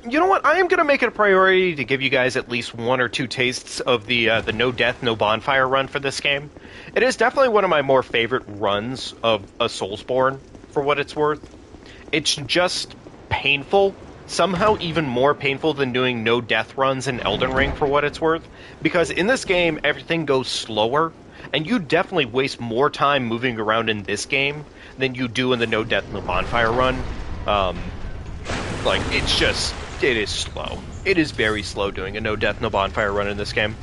You know what? I am gonna make it a priority to give you guys at least one or two tastes of the no death, no bonfire run for this game. It is definitely one of my more favorite runs of a Soulsborne, for what it's worth. It's just painful, somehow even more painful than doing no death runs in Elden Ring, for what it's worth, because in this game everything goes slower, and you definitely waste more time moving around in this game than you do in the no death, no bonfire run. Like, it is slow. It is very slow doing a no death, no bonfire run in this game.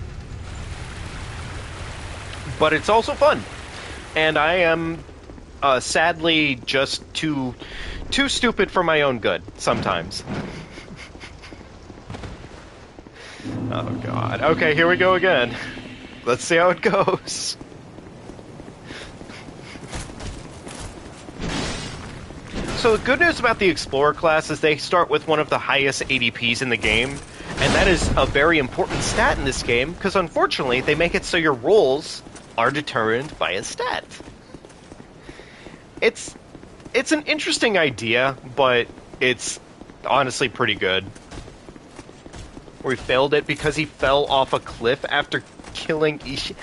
but it's also fun. And I am sadly just too stupid for my own good sometimes. Oh god. Okay, here we go again. Let's see how it goes. So the good news about the Explorer class is they start with one of the highest ADPs in the game, and that is a very important stat in this game, because unfortunately they make it so your rolls are determined by a stat. It's an interesting idea, but it's honestly pretty good. We failed it because he fell off a cliff after killing Ishi.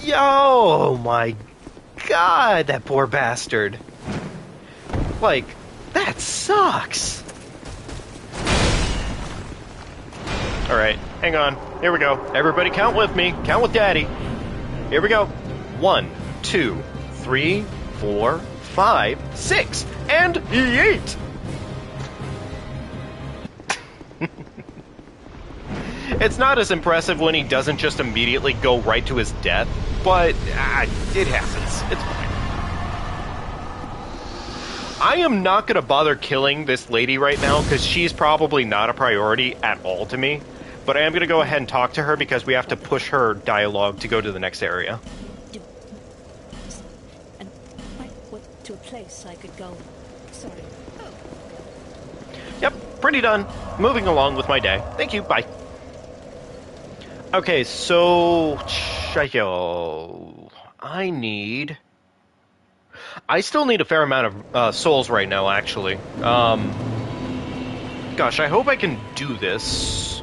Yo, my god, that poor bastard. Like, that sucks. Alright, hang on. Here we go. Everybody count with me. Count with Daddy. Here we go. 1, 2, 3, 4, 5, 6, and 8! It's not as impressive when he doesn't just immediately go right to his death, but it happens. It's fine. I am not going to bother killing this lady right now, because she's probably not a priority at all to me. But I am going to go ahead and talk to her, because we have to push her dialogue to go to the next area. And I went to a place I could go. Sorry. Yep, pretty done. Moving along with my day. Thank you, bye. Okay, so... I still need a fair amount of souls right now, actually. Gosh, I hope I can do this.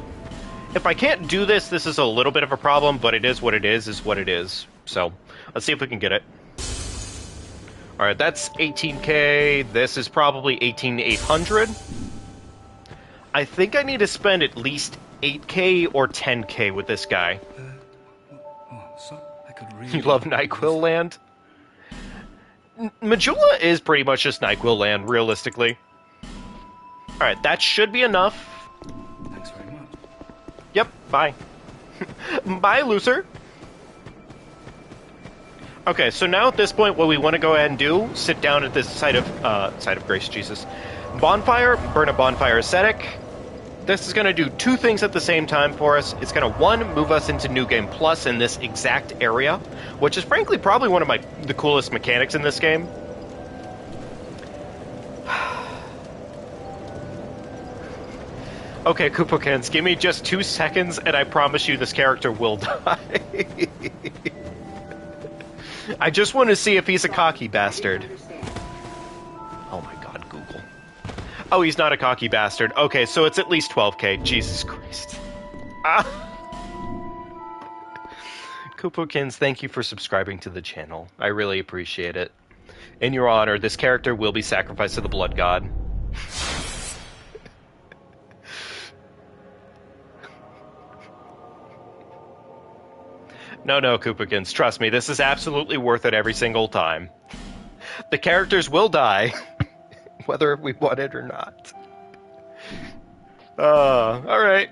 If I can't do this, this is a little bit of a problem, but it is what it is what it is. So, let's see if we can get it. Alright, that's 18k. This is probably 18,800. I think I need to spend at least 8k or 10k with this guy. You love NyQuil Land? Majula is pretty much just NyQuil Land, realistically. Alright, that should be enough. Thanks very much. Yep, bye. Bye, loser. Okay, so now at this point, what we want to go ahead and do, sit down at this site of grace, Jesus. Bonfire, burn a bonfire ascetic. This is going to do two things at the same time for us. It's going to, one, move us into New Game Plus in this exact area, which is frankly probably one of the coolest mechanics in this game. Okay, Koopokins, give me just 2 seconds and I promise you this character will die. I just want to see if he's a cocky bastard. Oh my god, Google. Oh, he's not a cocky bastard. Okay, so it's at least 12k. Jesus Christ. Ah. Koopokins, thank you for subscribing to the channel. I really appreciate it. In your honor, this character will be sacrificed to the blood god. No, Koopokins, trust me, this is absolutely worth it every single time. The characters will die, whether we want it or not. Alright.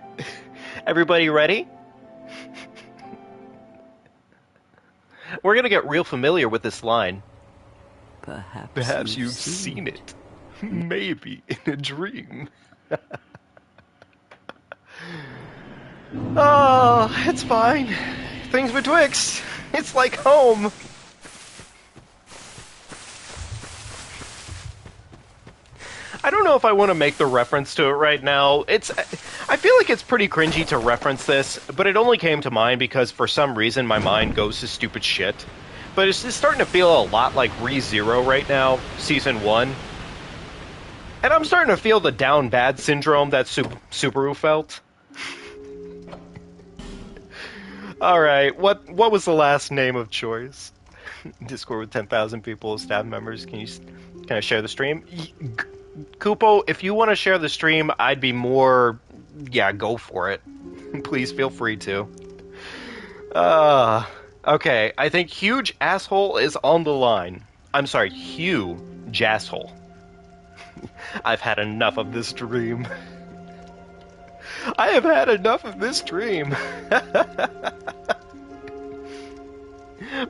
Everybody ready? We're gonna get real familiar with this line. Perhaps you've seen it. Maybe in a dream. Oh, it's fine. Things betwixt. It's like home. I don't know if I want to make the reference to it right now. I feel like it's pretty cringy to reference this, but it only came to mind because for some reason my mind goes to stupid shit. But it's just starting to feel a lot like ReZero right now, Season 1. And I'm starting to feel the down bad syndrome that Subaru felt. Alright, what was the last name of choice? Discord with 10,000 people, staff members, can I share the stream? Kupo, if you want to share the stream, I'd be more... Yeah, go for it. Please feel free to. Okay, I think Huge Asshole is on the line. I'm sorry, Hugh Jasshole. I've had enough of this dream. I have had enough of this dream.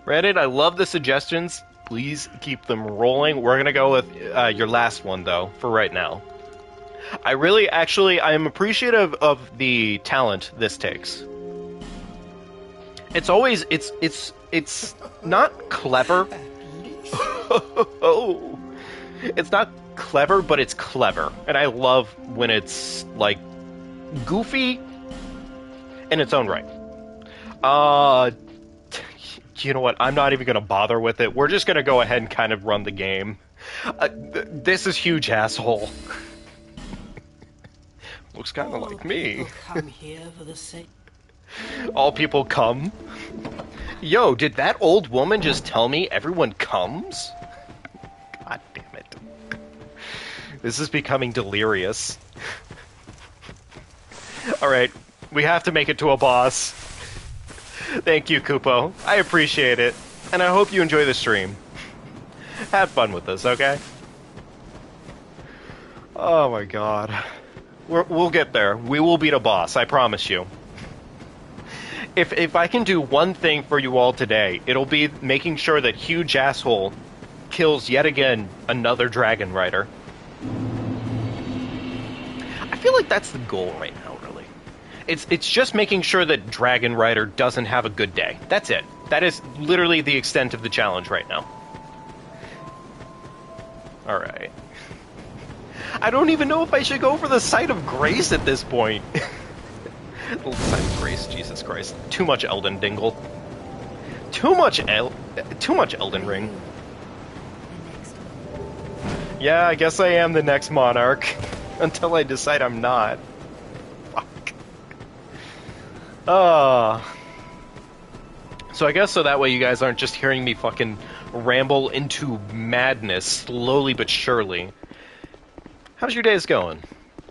Brandon, I love the suggestions. Please keep them rolling. We're gonna go with your last one though for right now. I really, actually, I am appreciative of the talent this takes. It's always, it's not clever. Oh, it's not clever, but it's clever, and I love when it's like goofy in its own right. You know what? I'm not even gonna bother with it. We're just gonna go ahead and kind of run the game. This is huge, asshole. Looks kind of like me. Come here for the sake. All people come? Yo, did that old woman just tell me everyone comes? God damn it. This is becoming delirious. Alright, we have to make it to a boss. Thank you, Kupo. I appreciate it. And I hope you enjoy the stream. Have fun with this, okay? Oh my god. We'll get there. We will beat a boss, I promise you. If I can do one thing for you all today, it'll be making sure that huge asshole kills yet again another dragon rider. I feel like that's the goal right now, really. It's just making sure that Dragon Rider doesn't have a good day. That's it. That is literally the extent of the challenge right now. Alright. I don't even know if I should go for the Sight of Grace at this point. The Sight of Grace, Jesus Christ. Too much Elden Dingle. Too much Elden Ring. Yeah, I guess I am the next monarch. Until I decide I'm not. Fuck. So I guess so that way you guys aren't just hearing me fucking ramble into madness slowly but surely. How's your days going?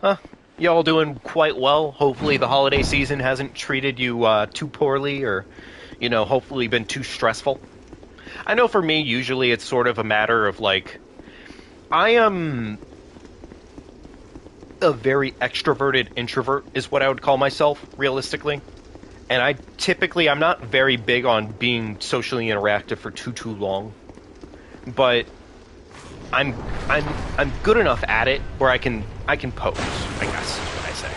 Huh? Y'all doing quite well? Hopefully the holiday season hasn't treated you too poorly or, you know, hopefully been too stressful. I know for me, usually it's sort of a matter of, like, I am a very extroverted introvert is what I would call myself, realistically. And I'm not very big on being socially interactive for too long. But I'm good enough at it where I can pose, I guess is what I say.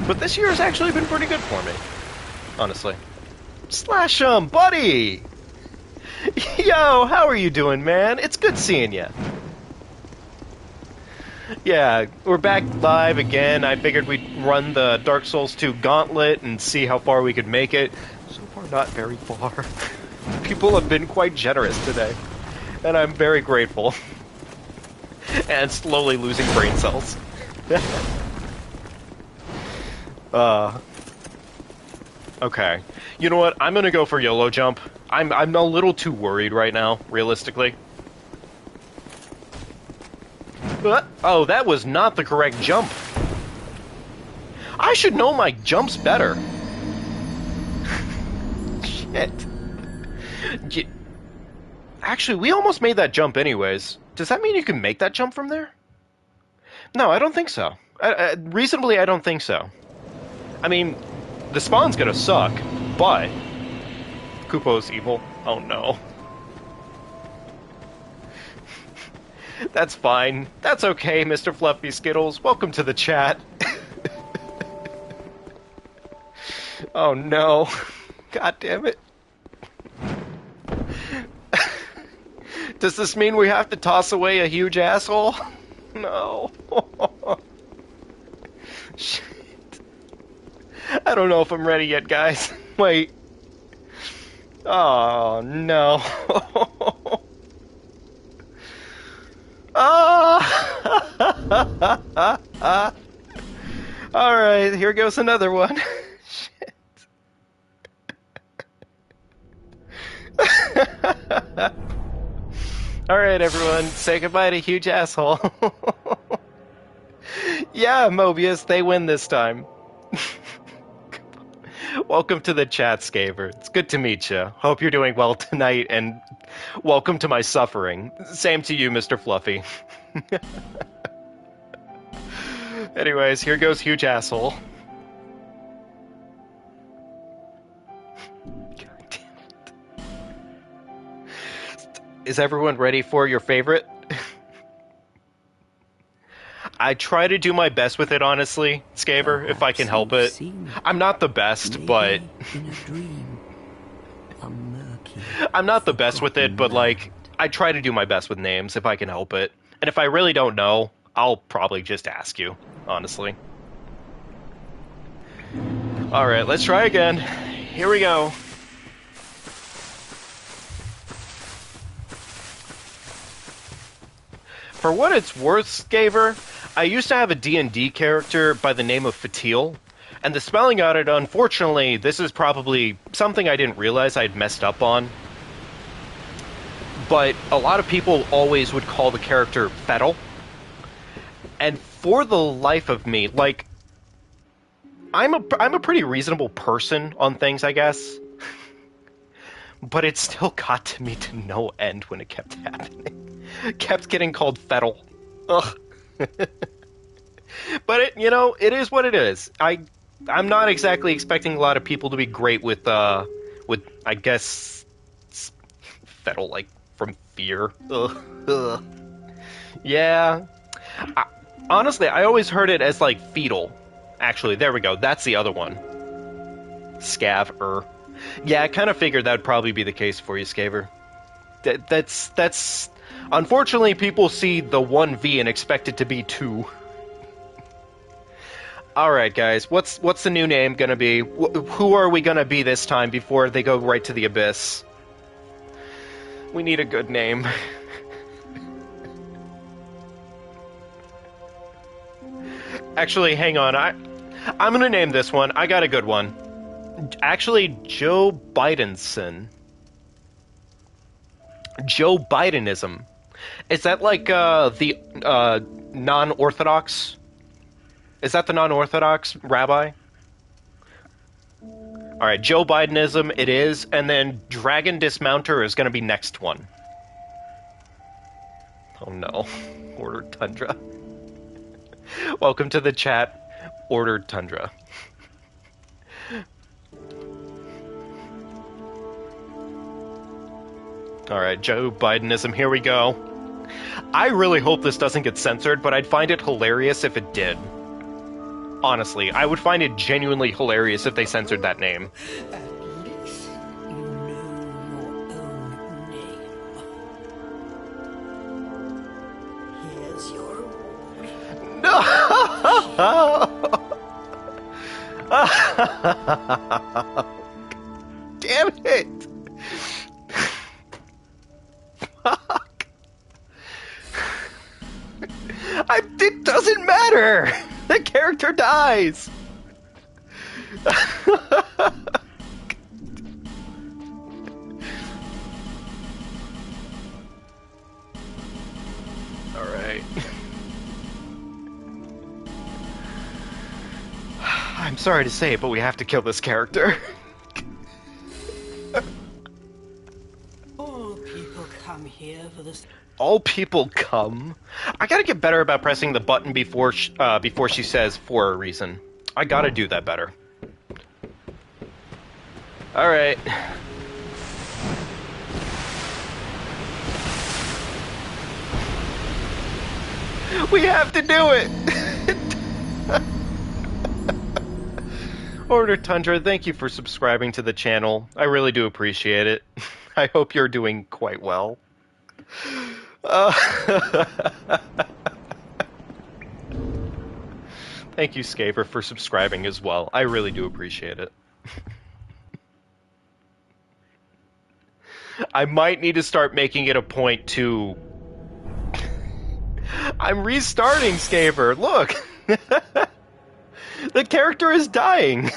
But this year has actually been pretty good for me, honestly. Slash buddy! Yo, how are you doing, man? It's good seeing you. Yeah, we're back live again. I figured we'd run the Dark Souls 2 gauntlet and see how far we could make it. So far, not very far. People have been quite generous today, and I'm very grateful. And slowly losing brain cells. Okay. You know what? I'm gonna go for YOLO jump. I'm a little too worried right now, realistically. Oh, that was not the correct jump. I should know my jumps better. Shit. Actually, we almost made that jump anyways. Does that mean you can make that jump from there? No, I don't think so. Reasonably, I don't think so. I mean, the spawn's gonna suck, but Kupo's evil. Oh no. That's fine. That's okay, Mr. Fluffy Skittles. Welcome to the chat. Oh no. God damn it. Does this mean we have to toss away a huge asshole? No. Shit. I don't know if I'm ready yet, guys. Wait. Oh, no. Ah! Alright, here goes another one. Shit. Alright, everyone, say goodbye to Huge Asshole. Yeah, Mobius, they win this time. Welcome to the chat, Scaver. It's good to meet you. Hope you're doing well tonight, and welcome to my suffering. Same to you, Mr. Fluffy. Anyways, here goes Huge Asshole. Is everyone ready for your favorite? I try to do my best with it, honestly, Scaver, if I can Perhaps help you've it. seen it. I'm not the best, but Maybe in a dream. A murky, I'm not the best with it, but forgotten like, I try to do my best with names if I can help it. And if I really don't know, I'll probably just ask you, honestly. Alright, let's try again. Here we go. For what it's worth, Scaver, I used to have a D&D character by the name of Fatil, and the spelling on it, unfortunately, this is probably something I didn't realize I'd messed up on. But a lot of people always would call the character Fettle. And for the life of me, like, I'm a pretty reasonable person on things, I guess. But it still got to me to no end when it kept happening. Kept getting called Fettle. Ugh. But it is what it is. I'm not exactly expecting a lot of people to be great with I guess Fettle, like from Fear. Ugh. Ugh. Yeah. Honestly, I always heard it as like fetal. Actually, there we go. That's the other one. Scav. Yeah, I kind of figured that'd probably be the case for you, Scaver. That's. Unfortunately, people see the 1V and expect it to be 2. Alright, guys, what's the new name gonna be? Who are we gonna be this time before they go right to the abyss? We need a good name. Actually, hang on, I'm gonna name this one. I got a good one. Actually, Joe Bidenson. Joe Bidenism. Is that like the non-Orthodox? Is that the non-Orthodox rabbi? Alright, Joe Bidenism it is, and then Dragon Dismounter is going to be next one. Oh no. Ordered Tundra. Welcome to the chat, Ordered Tundra. Alright, Joe Bidenism, here we go. I really hope this doesn't get censored, but I'd find it hilarious if it did. Honestly, I would find it genuinely hilarious if they censored that name. At least you know your own name. Here's your reward. No! Damn it! Fuck! It doesn't matter! The character dies! Alright. I'm sorry to say it, but we have to kill this character. All people come here for this. All people come. I gotta get better about pressing the button before she says for a reason. I gotta do that better. Alright. We have to do it! Order Tundra, thank you for subscribing to the channel. I really do appreciate it. I hope you're doing quite well. Thank you, Scaver, for subscribing as well. I really do appreciate it. I might need to start making it a point to... I'm restarting, Scaver. Look! The character is dying.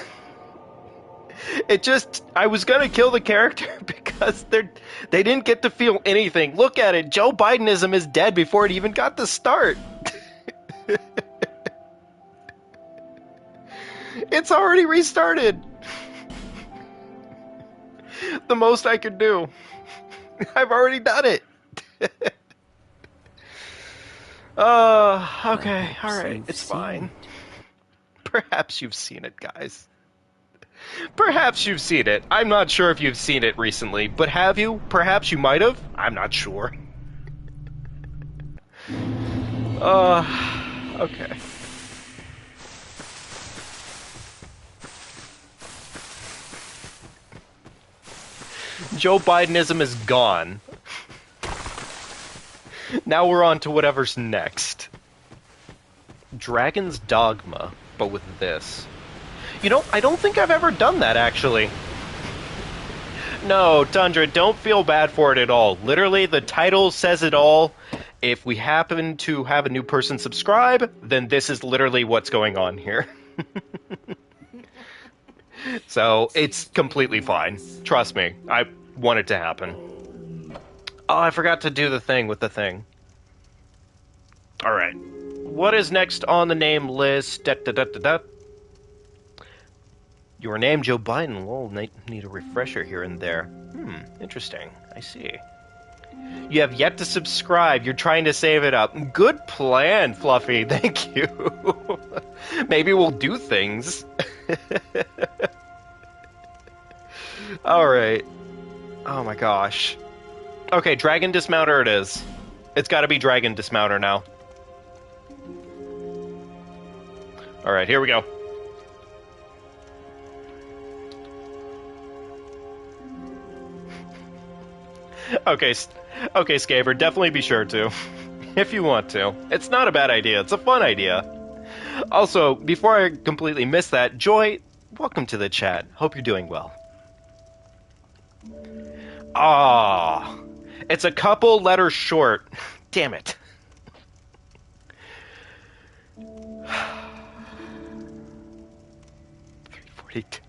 It just... I was gonna kill the character because they didn't get to feel anything. Look at it. Joe Bidenism is dead before it even got to start. It's already restarted. The most I could do. I've already done it. Okay, alright, it's fine. Perhaps you've seen it, guys. Perhaps you've seen it. I'm not sure if you've seen it recently, but have you? Perhaps you might have? I'm not sure. Okay. Joe Bidenism is gone. Now we're on to whatever's next. Dragon's Dogma, but with this. You know, I don't think I've ever done that, actually. No, Tundra, don't feel bad for it at all. Literally, the title says it all. If we happen to have a new person subscribe, then this is literally what's going on here. So, it's completely fine. Trust me, I want it to happen. Oh, I forgot to do the thing with the thing. Alright. What is next on the name list? Your name, Joe Biden, will need a refresher here and there. Interesting. I see. You have yet to subscribe. You're trying to save it up. Good plan, Fluffy. Thank you. Maybe we'll do things. Alright. Oh my gosh. Okay, Dragon Dismounter it is. It's gotta be Dragon Dismounter now. Alright, here we go. Okay, Scaber, definitely be sure to. If you want to. It's not a bad idea, it's a fun idea. Also, before I completely miss that, Joy, welcome to the chat. Hope you're doing well. Ah, it's a couple letters short. Damn it. 342.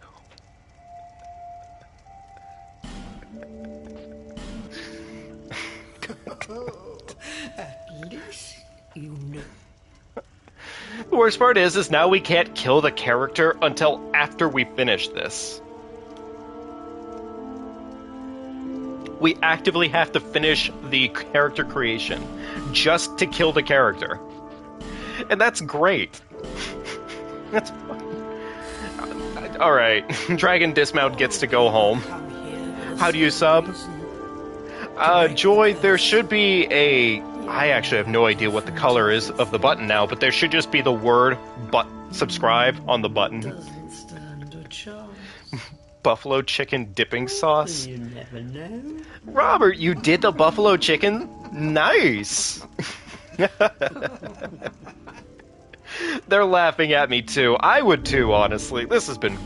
At least you know. The worst part is now we can't kill the character until after we finish this. We actively have to finish the character creation just to kill the character. And that's great. That's fun. Alright, Dragon Dismount gets to go home. How do you sub? Joy, there should be a... I actually have no idea what the color is of the button now, but there should just be the word subscribe on the button. Doesn't stand a chance. Buffalo chicken dipping sauce. You never know. Robert, you did the buffalo chicken? Nice! They're laughing at me too. I would too, honestly. This has been...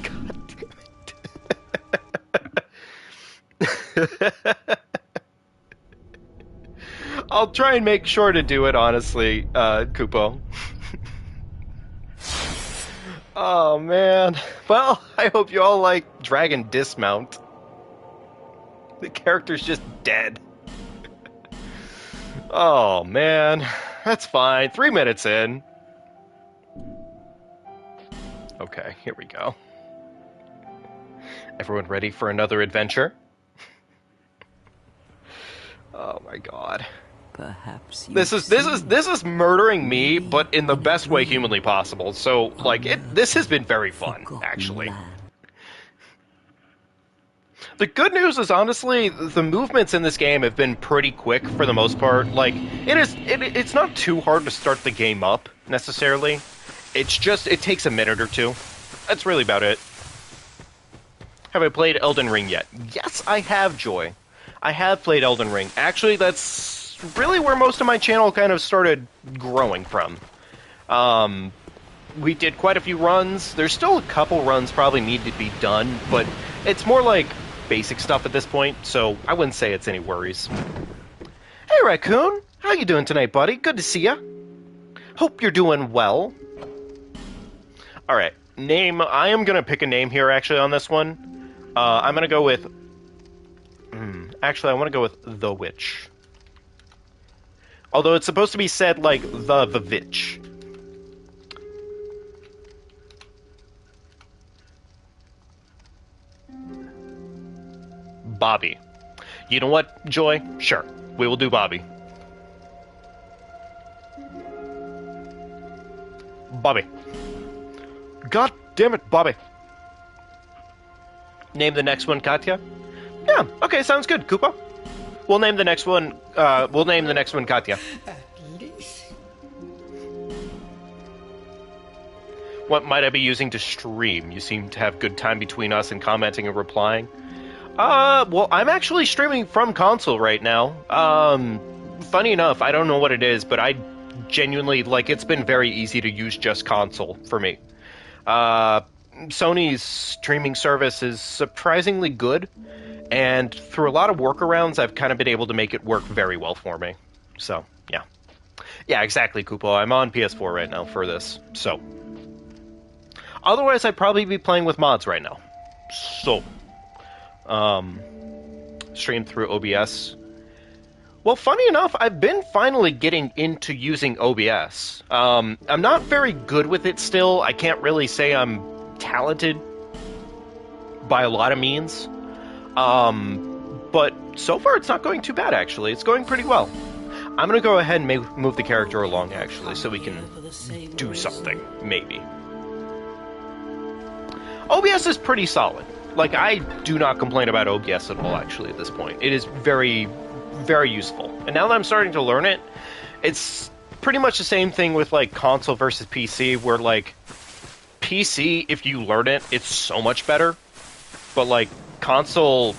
God damn it. I'll try and make sure to do it, honestly, Kupo. Oh, man. Well, I hope you all like Dragon Dismount. The character's just dead. Oh, man. That's fine. 3 minutes in. Okay, here we go. Everyone ready for another adventure? Oh my god. Perhaps you This is murdering me, but in the best way humanly possible. So, like, this has been very fun, actually. The good news is, honestly, the movements in this game have been pretty quick for the most part. Like, it's not too hard to start the game up, necessarily. It's just, it takes a minute or two. That's really about it. Have I played Elden Ring yet? Yes, I have, Joy. I have played Elden Ring. Actually, that's really where most of my channel kind of started growing from. We did quite a few runs. There's still a couple runs probably need to be done, but it's more like basic stuff at this point, so I wouldn't say it's any worries. Hey, Raccoon! How you doing tonight, buddy? Good to see ya. Hope you're doing well. Alright, name... I am gonna pick a name here, actually, on this one. I'm gonna go with... actually, I want to go with The Witch. Although it's supposed to be said like the Vivitch. Bobby. You know what, Joy? Sure, we will do Bobby. Bobby. God damn it, Bobby. Name the next one Katya? Yeah, okay, sounds good, Koopa. We'll name the next one, Katya. At least What might I be using to stream? You seem to have good time between us and commenting and replying. Well, I'm actually streaming from console right now. Funny enough, I don't know what it is, but I genuinely, like, it's been very easy to use just console for me. Sony's streaming service is surprisingly good, and through a lot of workarounds, I've kind of been able to make it work very well for me. So, yeah. Yeah, exactly, Koopo. I'm on PS4 right now for this, so. Otherwise, I'd probably be playing with mods right now. So, stream through OBS. Well, funny enough, I've been finally getting into using OBS. I'm not very good with it still. I can't really say I'm talented by a lot of means. But so far it's not going too bad, actually. It's going pretty well. I'm going to go ahead and move the character along, actually, so we can do something, maybe. OBS is pretty solid. Like, I do not complain about OBS at all, actually, at this point. It is very, very useful. And now that I'm starting to learn it, it's pretty much the same thing with, like, console versus PC, where, like, PC, if you learn it, it's so much better. But, like, console,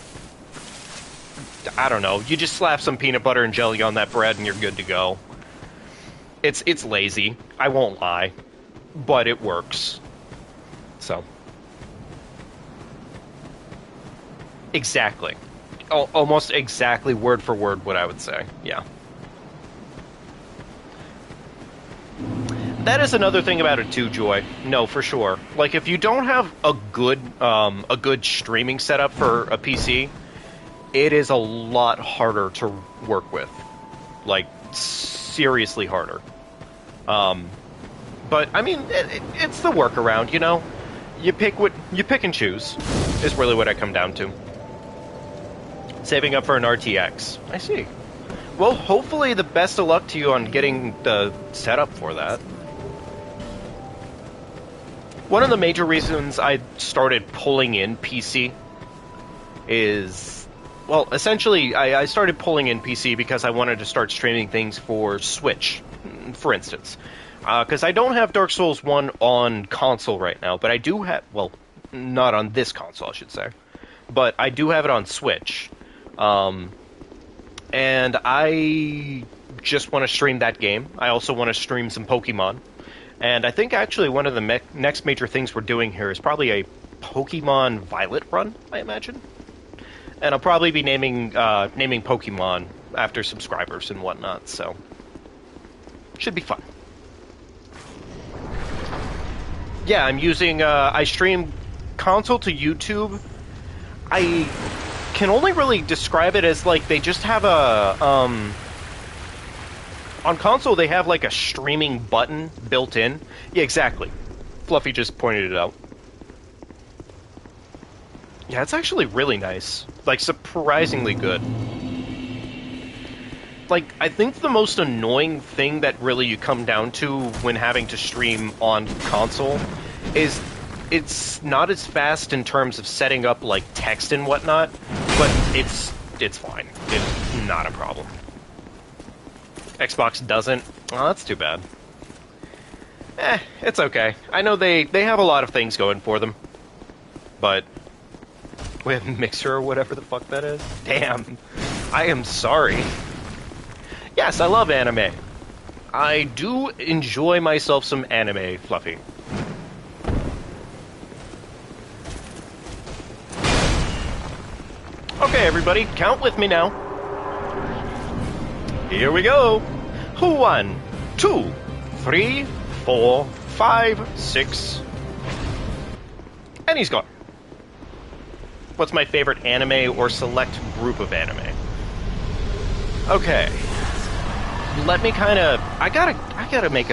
I don't know, you just slap some peanut butter and jelly on that bread and you're good to go. It's lazy, I won't lie, but it works. So. Exactly. Almost exactly word for word what I would say, yeah. That is another thing about it too, Joy. No, for sure. Like, if you don't have a good streaming setup for a PC, it is a lot harder to work with. Like, seriously harder. But I mean, it's the workaround, you know. You pick and choose. Is really what I come down to. Saving up for an RTX. I see. Well, hopefully the best of luck to you on getting the setup for that. One of the major reasons I started pulling in PC is, well, essentially, I started pulling in PC because I wanted to start streaming things for Switch, for instance. Because I don't have Dark Souls 1 on console right now, but I do have, well, not on this console, I should say. But I do have it on Switch. And I just want to stream that game. I also want to stream some Pokemon. And I think actually one of the next major things we're doing here is probably a Pokemon Violet run, I imagine. And I'll probably be naming Pokemon after subscribers and whatnot, so should be fun. Yeah, I'm using, I stream console to YouTube. I can only really describe it as, like, they just have a, on console they have, like, a streaming button built in. Yeah, exactly. Fluffy just pointed it out. Yeah, it's actually really nice. Like, surprisingly good. Like, I think the most annoying thing that really you come down to when having to stream on console is it's not as fast in terms of setting up, like, text and whatnot, but it's fine. It's not a problem. Xbox doesn't? Oh, that's too bad. It's okay. I know they have a lot of things going for them, but we have Mixer or whatever the fuck that is? Damn. I am sorry. Yes, I love anime. I do enjoy myself some anime, Fluffy. Okay, everybody, count with me now. Here we go. 1, 2, 3, 4, 5, 6. And he's gone. What's my favorite anime or select group of anime? Okay. Let me kind of. I gotta make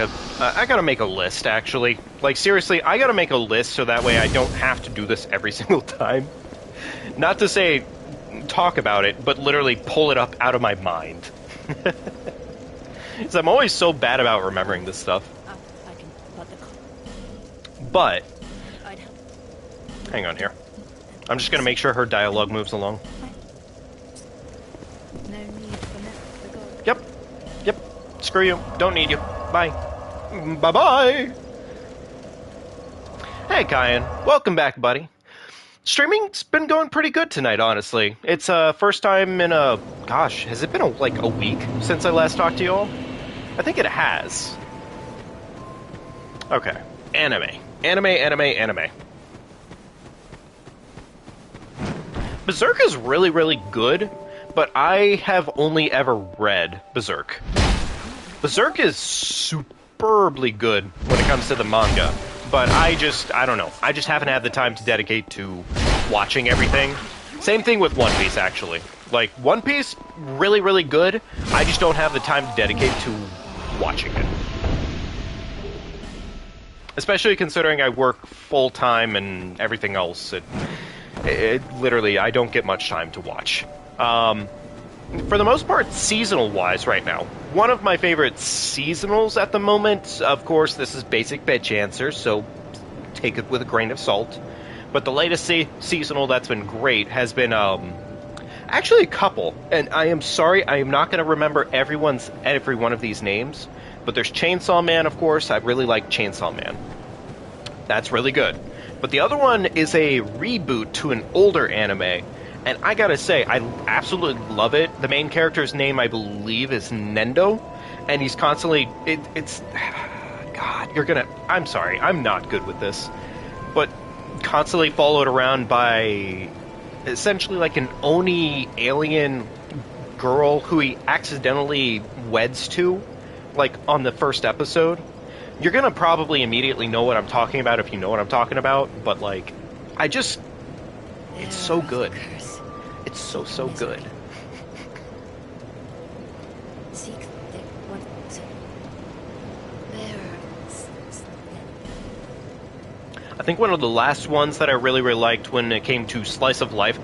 a list, actually. Like, seriously, I gotta make a list so that way I don't have to do this every single time. Not to say talk about it, but literally pull it up out of my mind. Because I'm always so bad about remembering this stuff. I can, But hang on here. I'm just gonna make sure her dialogue moves along. No need for that, for God. Yep. Yep. Screw you. Don't need you. Bye. Bye-bye. Hey, Kyan. Welcome back, buddy. Streaming's been going pretty good tonight, honestly. It's first time in a... Gosh, has it been like a week since I last talked to you all? I think it has. Okay. Anime. Anime. Berserk is really, really good, but I have only ever read Berserk. Berserk is superbly good when it comes to the manga, but I don't know. I just haven't had the time to dedicate to watching everything. Same thing with One Piece, actually. Like, One Piece, really, really good. I just don't have the time to dedicate to watching it. Especially considering I work full-time and everything else. It literally, I don't get much time to watch. For the most part, seasonal-wise right now. One of my favorite seasonals at the moment, of course, this is basic bitch answer, so take it with a grain of salt. But the latest seasonal that's been great has been, actually a couple. And I am sorry, I am not going to remember every one of these names. But there's Chainsaw Man, of course. I really like Chainsaw Man. That's really good. But the other one is a reboot to an older anime. And I gotta say, I absolutely love it. The main character's name, I believe, is Nendo. And he's constantly... It's... God, you're gonna... I'm sorry, I'm not good with this. But constantly followed around by... essentially like an Oni alien girl who he accidentally weds to, like, on the first episode. You're gonna probably immediately know what I'm talking about if you know what I'm talking about, but, like, I just... It's so good. It's so, so good. I think one of the last ones that I really, really liked when it came to Slice of Life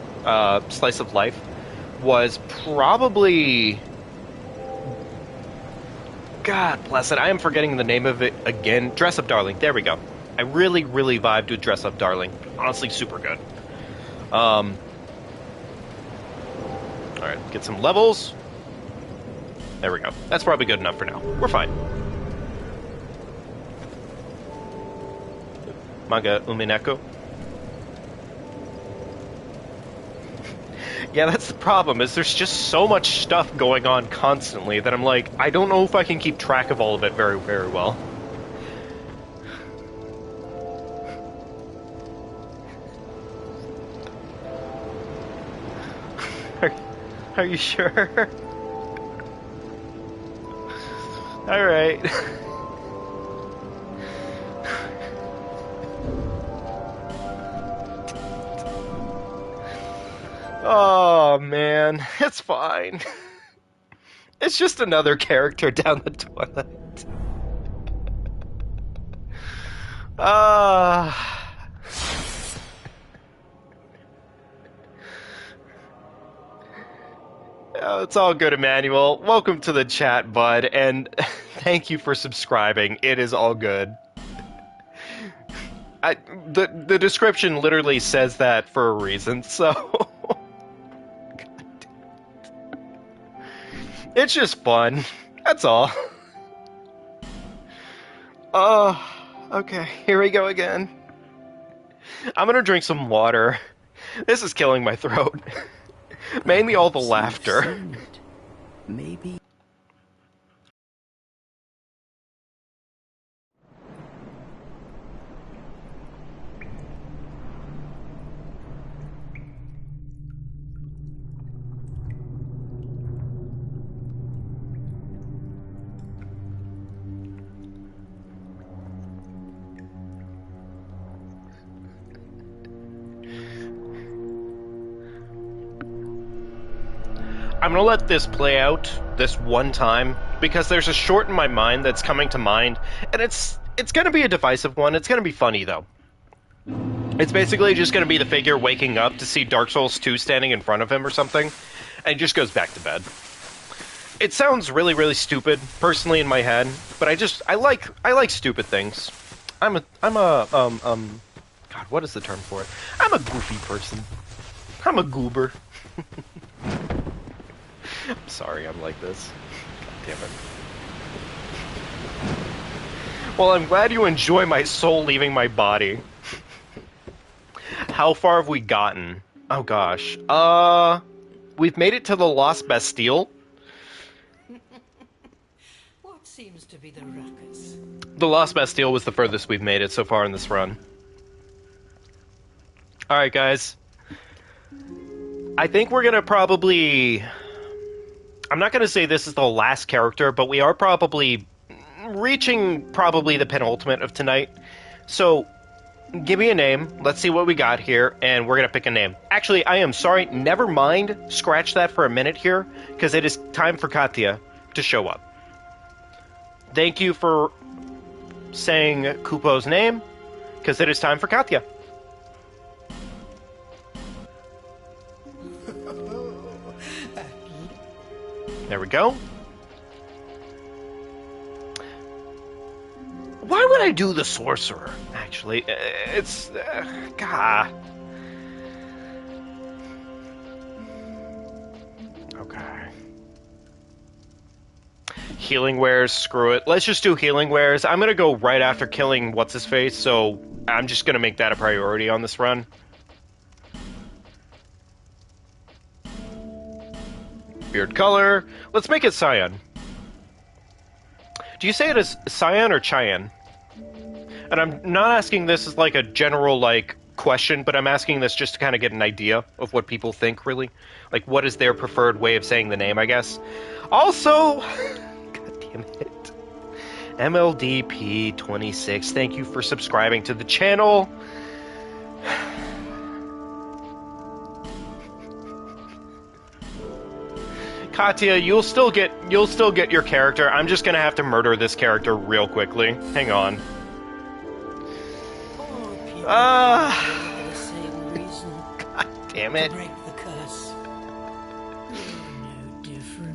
was probably... God bless it, I am forgetting the name of it again. Dress Up Darling, there we go. I really, really vibed with Dress Up Darling. Honestly, super good. Alright, get some levels. There we go. That's probably good enough for now. We're fine. Manga Umineko. Yeah, that's the problem, is there's just so much stuff going on constantly that I'm like, I don't know if I can keep track of all of it very, very well. Are you sure? Alright. Oh, man. It's fine. It's just another character down the toilet. Oh, it's all good, Emmanuel. Welcome to the chat, bud, and thank you for subscribing. It is all good. The description literally says that for a reason, so... It's just fun. That's all. Oh, okay. Here we go again. I'm gonna drink some water. This is killing my throat. Mainly all the laughter. Maybe. I'm gonna let this play out this one time, because there's a short in my mind that's coming to mind, and it's gonna be a divisive one. It's gonna be funny, though. It's basically just gonna be the figure waking up to see Dark Souls 2 standing in front of him or something, and he just goes back to bed. It sounds really, really stupid, personally, in my head, but I like stupid things. I'm a God, what is the term for it? I'm a goofy person. I'm a goober. I'm sorry I'm like this. God damn it. Well, I'm glad you enjoy my soul leaving my body. How far have we gotten? Oh gosh. We've made it to the Lost Bastille. What seems to be the ruckus? The Lost Bastille was the furthest we've made it so far in this run. Alright, guys. I think we're gonna probably... I'm not gonna say this is the last character, but we are probably reaching probably the penultimate of tonight. So, give me a name, let's see what we got here, and we're gonna pick a name. Actually, I am sorry, never mind, scratch that for a minute here, because it is time for Katya to show up. Thank you for saying Kupo's name, because it is time for Katya. There we go. Why would I do the sorcerer, actually? It's... God. Okay. Healing wares, screw it. Let's just do healing wares. I'm gonna go right after killing what's-his-face, so I'm just gonna make that a priority on this run. Beard color. Let's make it cyan. Do you say it as cyan or cyan? And I'm not asking this as like a general like question, but I'm asking this just to kind of get an idea of what people think, really. Like, what is their preferred way of saying the name, I guess. Also, god damn it. MLDP26, thank you for subscribing to the channel. Katya, you'll still get your character. I'm just gonna have to murder this character real quickly. Hang on. God damn it.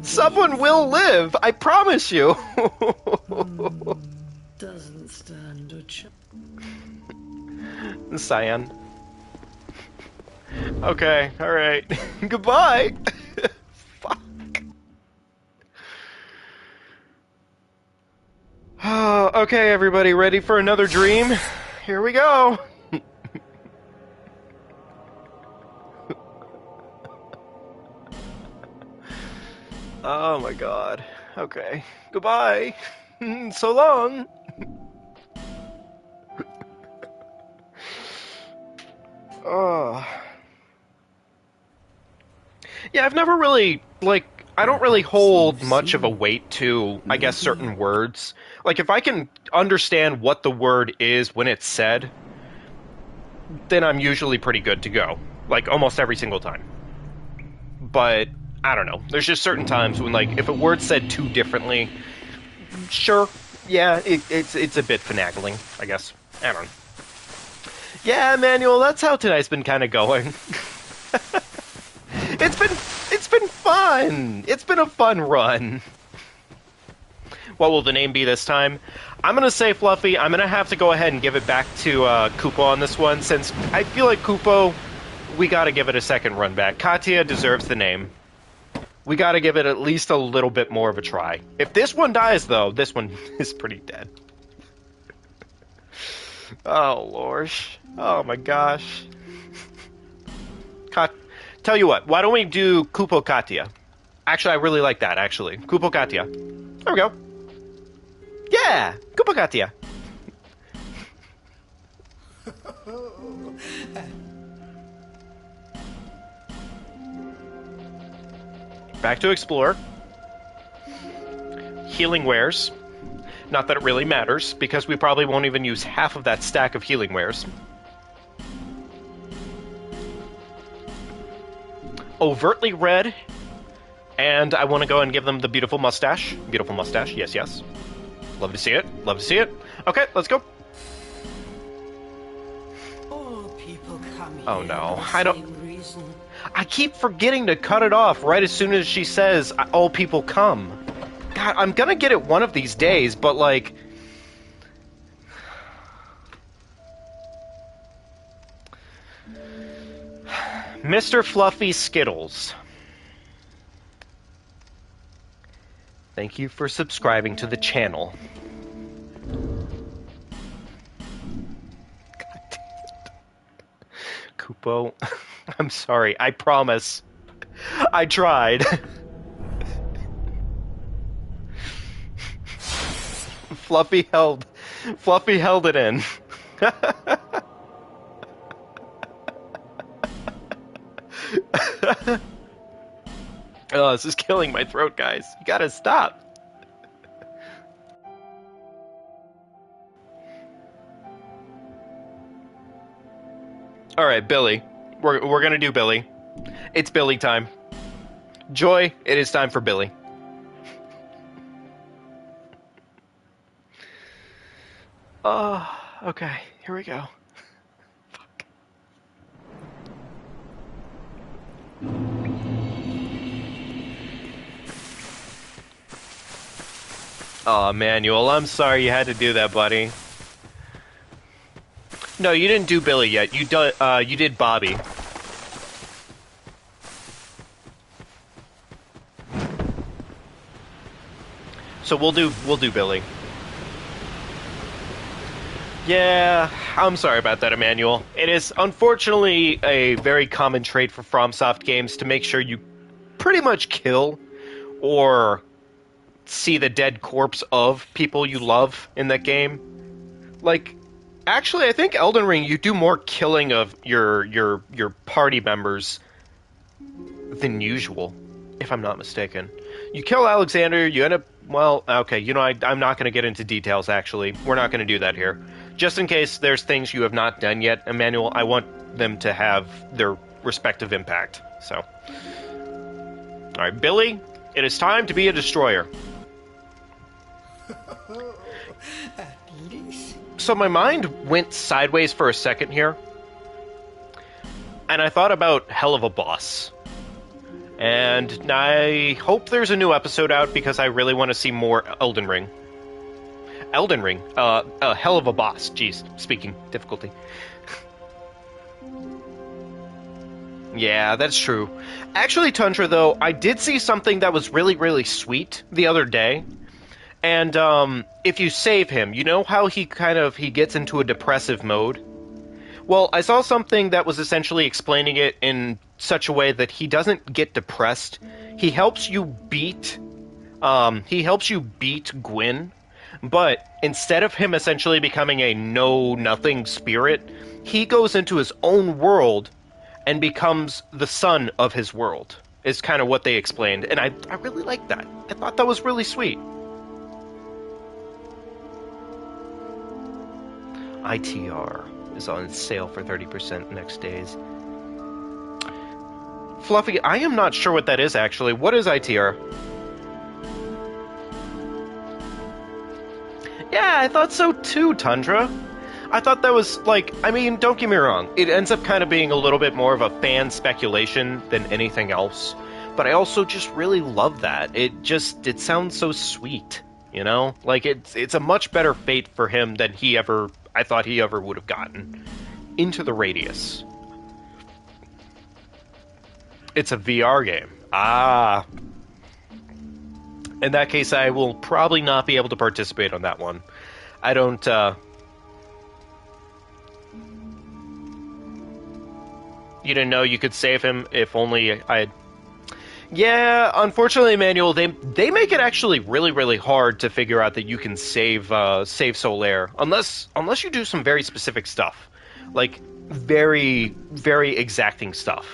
Someone will live, I promise you. Doesn't stand a chance. Cyan. Okay, alright. Goodbye. Fuck. Okay, everybody, ready for another dream? Here we go. Oh my god. Okay. Goodbye. So long. Oh. Yeah, I've never really, like, I don't really hold much of a weight to, I guess, certain words. Like, if I can understand what the word is when it's said, then I'm usually pretty good to go. Like, almost every single time. But I don't know. There's just certain times when, like, if a word's said too differently, sure, yeah, it's a bit finagling, I guess. I don't know. Yeah, Emmanuel, that's how tonight's been kind of going. It's been fun. It's been a fun run. What will the name be this time? I'm gonna say Fluffy. I'm gonna have to go ahead and give it back to Kupo on this one, since I feel like Kupo, we gotta give it a second run back. Katya deserves the name. We gotta give it at least a little bit more of a try. If this one dies, though, this one is pretty dead. Oh, Lorsh. Oh, my gosh. Tell you what, why don't we do Kupo Katya? Actually, I really like that, actually. Kupo Katya. There we go. Yeah! Kupo Katya. Back to explore. Healing wares. Not that it really matters, because we probably won't even use half of that stack of healing wares. Overtly red. And I want to go and give them the beautiful mustache. Beautiful mustache, yes, yes. Love to see it, love to see it. Okay, let's go. All people come here Oh no, for the I don't... same reason. I keep forgetting to cut it off right as soon as she says, all people come. God, I'm gonna get it one of these days, but like... Mr. Fluffy Skittles. Thank you for subscribing to the channel. God damn it. Kupo, I'm sorry. I promise. I tried. Fluffy held it in. Oh, this is killing my throat, guys. You gotta stop. All right, Billy. We're gonna do Billy. It's Billy time. Joy, it is time for Billy. Okay, here we go. Fuck. Oh, Manuel, I'm sorry you had to do that, buddy. No, you didn't do Billy yet. You did Bobby. So we'll do Billy. Yeah, I'm sorry about that, Emmanuel. It is unfortunately a very common trait for Fromsoft games to make sure you pretty much kill or see the dead corpse of people you love in that game. Like, actually, I think Elden Ring, you do more killing of your party members than usual, if I'm not mistaken. You kill Alexander, you end up... Well, okay, you know, I'm not going to get into details, actually. We're not going to do that here. Just in case there's things you have not done yet, Emmanuel, I want them to have their respective impact, so... Alright, Billy, it is time to be a destroyer. At least. So my mind went sideways for a second here, and I thought about Hell of a Boss. And I hope there's a new episode out because I really want to see more Elden Ring. Elden Ring? Hell of a Boss. Jeez, speaking difficulty. Yeah, that's true. Actually, Tundra, though, I did see something that was really, really sweet the other day. And, if you save him, you know how he gets into a depressive mode? Well, I saw something that was essentially explaining it in such a way that he doesn't get depressed. He helps you beat Gwyn, but instead of him essentially becoming a know-nothing spirit, he goes into his own world and becomes the son of his world, is kind of what they explained. And I really liked that. I thought that was really sweet. ITR is on sale for 30% next days. Fluffy, I am not sure what that is, actually. What is ITR? Yeah, I thought so too, Tundra. I thought that was, like, I mean, don't get me wrong. It ends up kind of being a little bit more of a fan speculation than anything else. But I also just really love that. It sounds so sweet, you know? Like, it's a much better fate for him than I thought he ever would have gotten. Into the Radius. It's a VR game. Ah. In that case, I will probably not be able to participate on that one. I don't, You didn't know you could save him if only I had... Yeah, unfortunately, Emmanuel, they make it actually really, really hard to figure out that you can save Solaire. Unless you do some very specific stuff. Like, very, very exacting stuff.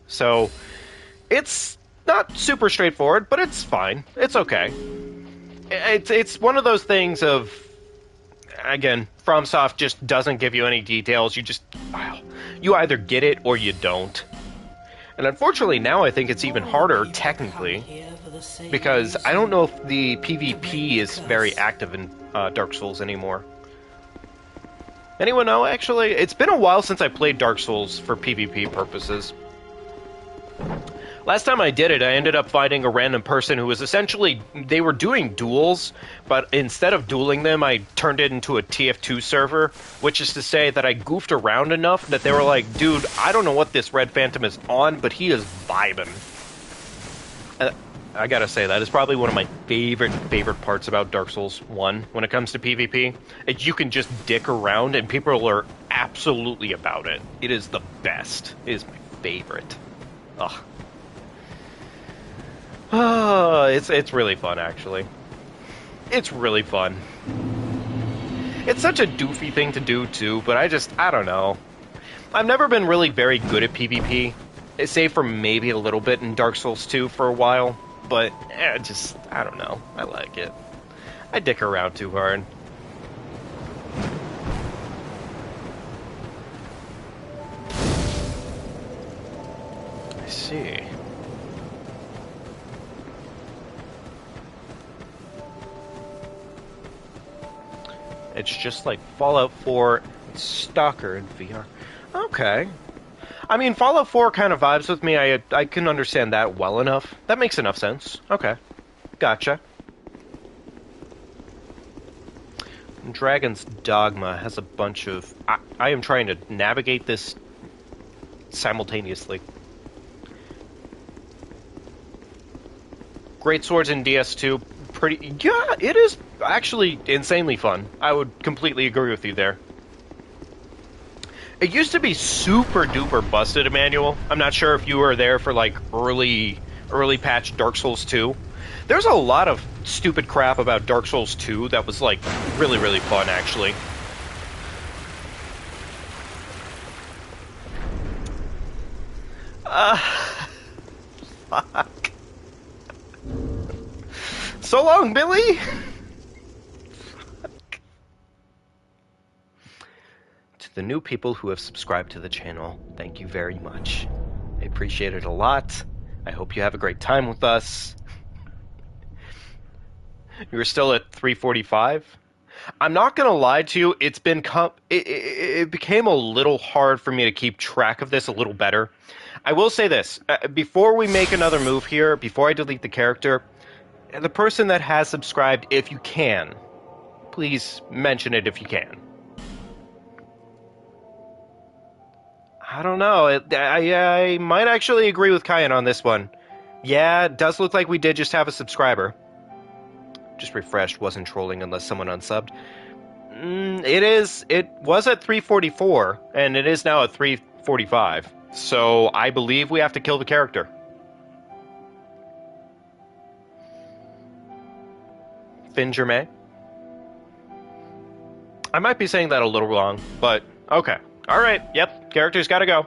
So, it's not super straightforward, but it's fine. It's okay. It's one of those things of... Again, FromSoft just doesn't give you any details. You either get it or you don't. And unfortunately, now I think it's even harder, technically, because I don't know if the PvP is very active in Dark Souls anymore. Anyone know, actually? It's been a while since I played Dark Souls for PvP purposes. Last time I did it, I ended up finding a random person who was essentially, they were doing duels, but instead of dueling them, I turned it into a TF2 server, which is to say that I goofed around enough that they were like, dude, I don't know what this Red Phantom is on, but he is vibing. I gotta say, that is probably one of my favorite parts about Dark Souls 1 when it comes to PvP. You can just dick around and people are absolutely about it. It is the best. It is my favorite. Ugh. It's really fun, actually. It's really fun. It's such a doofy thing to do, too, but I don't know. I've never been really very good at PvP, save for maybe a little bit in Dark Souls 2 for a while. But, I don't know. I like it. I dick around too hard. I see. It's just like Fallout 4 Stalker in VR. Okay. I mean, Fallout 4 kind of vibes with me. I can understand that well enough. That makes enough sense. Okay. Gotcha. Dragon's Dogma has a bunch of... I am trying to navigate this simultaneously. Great Swords in DS2, pretty... Yeah, it is actually insanely fun. I would completely agree with you there. It used to be super duper busted, Emmanuel. I'm not sure if you were there for like early patch Dark Souls 2. There's a lot of stupid crap about Dark Souls 2 that was like really fun, actually. Fuck. So long, Billy. The new people who have subscribed to the channel, thank you very much. I appreciate it a lot. I hope you have a great time with us. You're still at 345? I'm not gonna lie to you, it became a little hard for me to keep track of this a little better. I will say this, before we make another move here, before I delete the character, the person that has subscribed, if you can, please mention it if you can. I don't know. I might actually agree with Kyan on this one. Yeah, it does look like we did just have a subscriber. Just refreshed, wasn't trolling unless someone unsubbed. It was at 344, and it is now at 345. So I believe we have to kill the character. Fin Germain? I might be saying that a little wrong, but okay. Alright, yep, character's gotta go.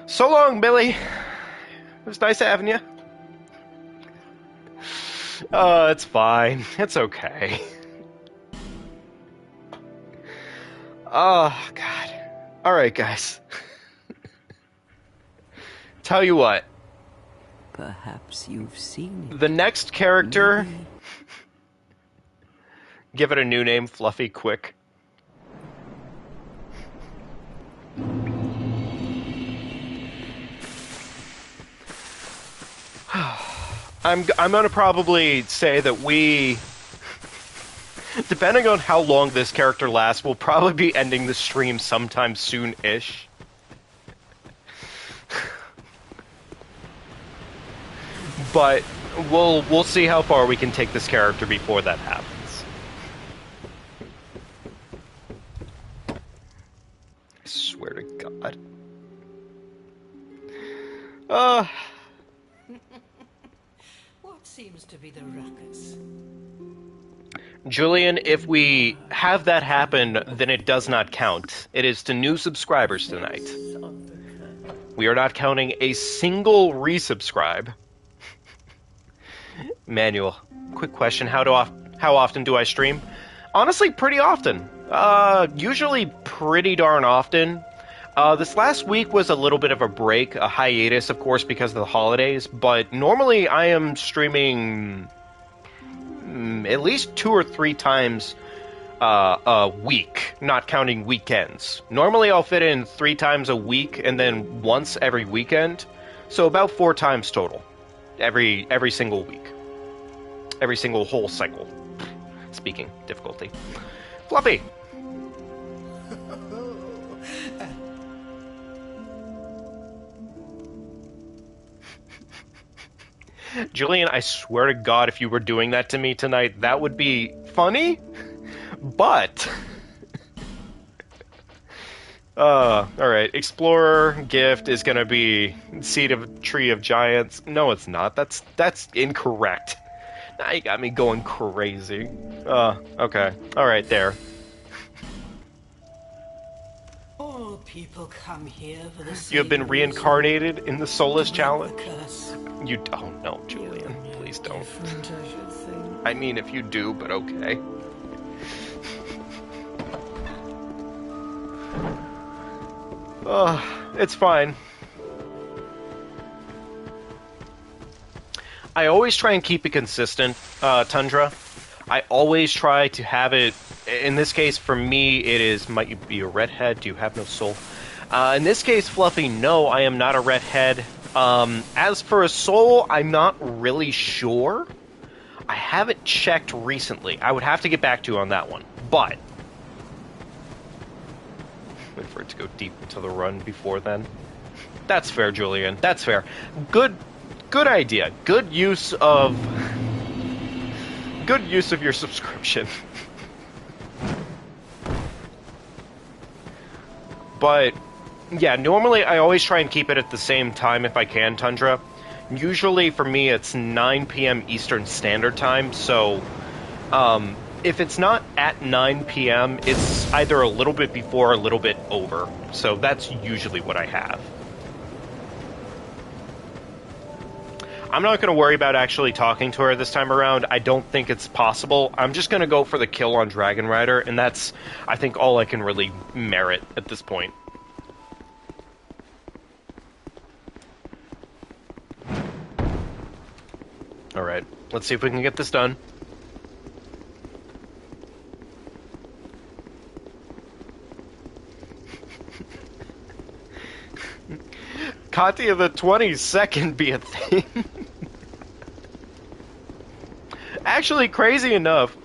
So long, Billy. It was nice having you. It's fine. It's okay. Oh, God. Alright, guys. Tell you what. Perhaps you've seen it. The next character... Give it a new name, Fluffy Quick. I'm gonna probably say that we, depending on how long this character lasts, we'll probably be ending the stream sometime soon-ish. But we'll see how far we can take this character before that happens. I swear to God. What seems to be the ruckus? Julian, if we have that happen, then it does not count. It is to new subscribers tonight. We are not counting a single resubscribe. Manuel, quick question. How often do I stream? Honestly, pretty often. Usually pretty darn often. This last week was a little bit of a break, a hiatus, of course, because of the holidays, but normally I am streaming at least 2 or 3 times a week, not counting weekends. Normally I'll fit in 3 times a week and then once every weekend. So about 4 times total. Every single week. Every single whole cycle. Speaking difficulty. Fluffy! Julian, I swear to God, if you were doing that to me tonight, that would be funny, but... alright. Explorer gift is gonna be Seed of Tree of Giants. No, it's not. That's incorrect. Now you got me going crazy. Okay. Alright, there. All people come here for the You have been same reincarnated in the Soulless reason. Challenge. The curse. You don't know, Julian. Please don't. Different, I should think. I mean, if you do, but okay. It's fine. I always try and keep it consistent, Tundra. I always try to have it... In this case, for me, it is... Might you be a redhead? Do you have no soul? In this case, Fluffy, no, I am not a redhead. As for a soul, I'm not really sure. I haven't checked recently. I would have to get back to you on that one. But... Wait for it to go deep into the run before then. That's fair, Julian. That's fair. Good idea. Good use of your subscription. But yeah, normally I always try and keep it at the same time if I can, Tundra. Usually for me it's 9 p.m. Eastern Standard Time, so if it's not at 9 p.m., it's either a little bit before or a little bit over. So that's usually what I have. I'm not going to worry about actually talking to her this time around. I don't think it's possible. I'm just going to go for the kill on Dragon Rider, and that's, I think, all I can really merit at this point. Alright, let's see if we can get this done. Katya the 22nd be a thing. Actually, crazy enough.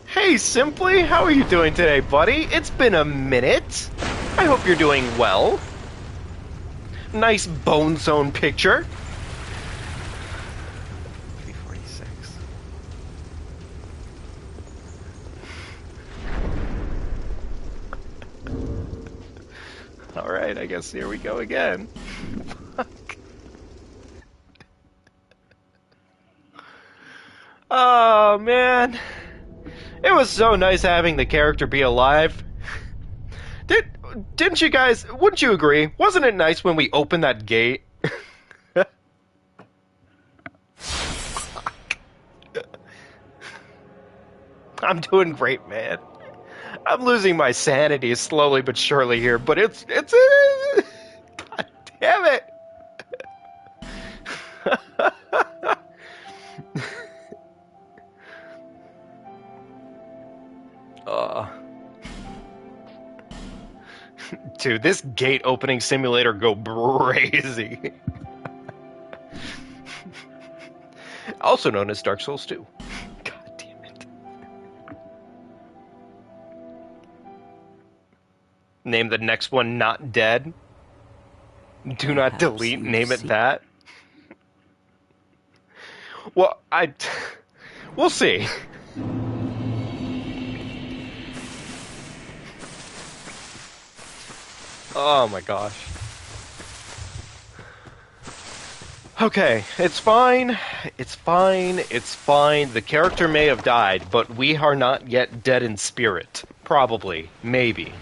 Hey, Simply, how are you doing today, buddy? It's been a minute. I hope you're doing well. Nice Bone Zone picture. 346. Alright, I guess here we go again. Fuck. Oh, man. It was so nice having the character be alive. Didn't you guys... Wouldn't you agree? Wasn't it nice when we opened that gate? I'm doing great, man. I'm losing my sanity slowly but surely here, but it's God damn it! Dude, this gate opening simulator go crazy. Also known as Dark Souls 2. God damn it. Name the next one Not Dead. Do not delete, name it that. Well, we'll see. Oh my gosh. Okay, it's fine. It's fine. It's fine. The character may have died, but we are not yet dead in spirit. Probably. Maybe.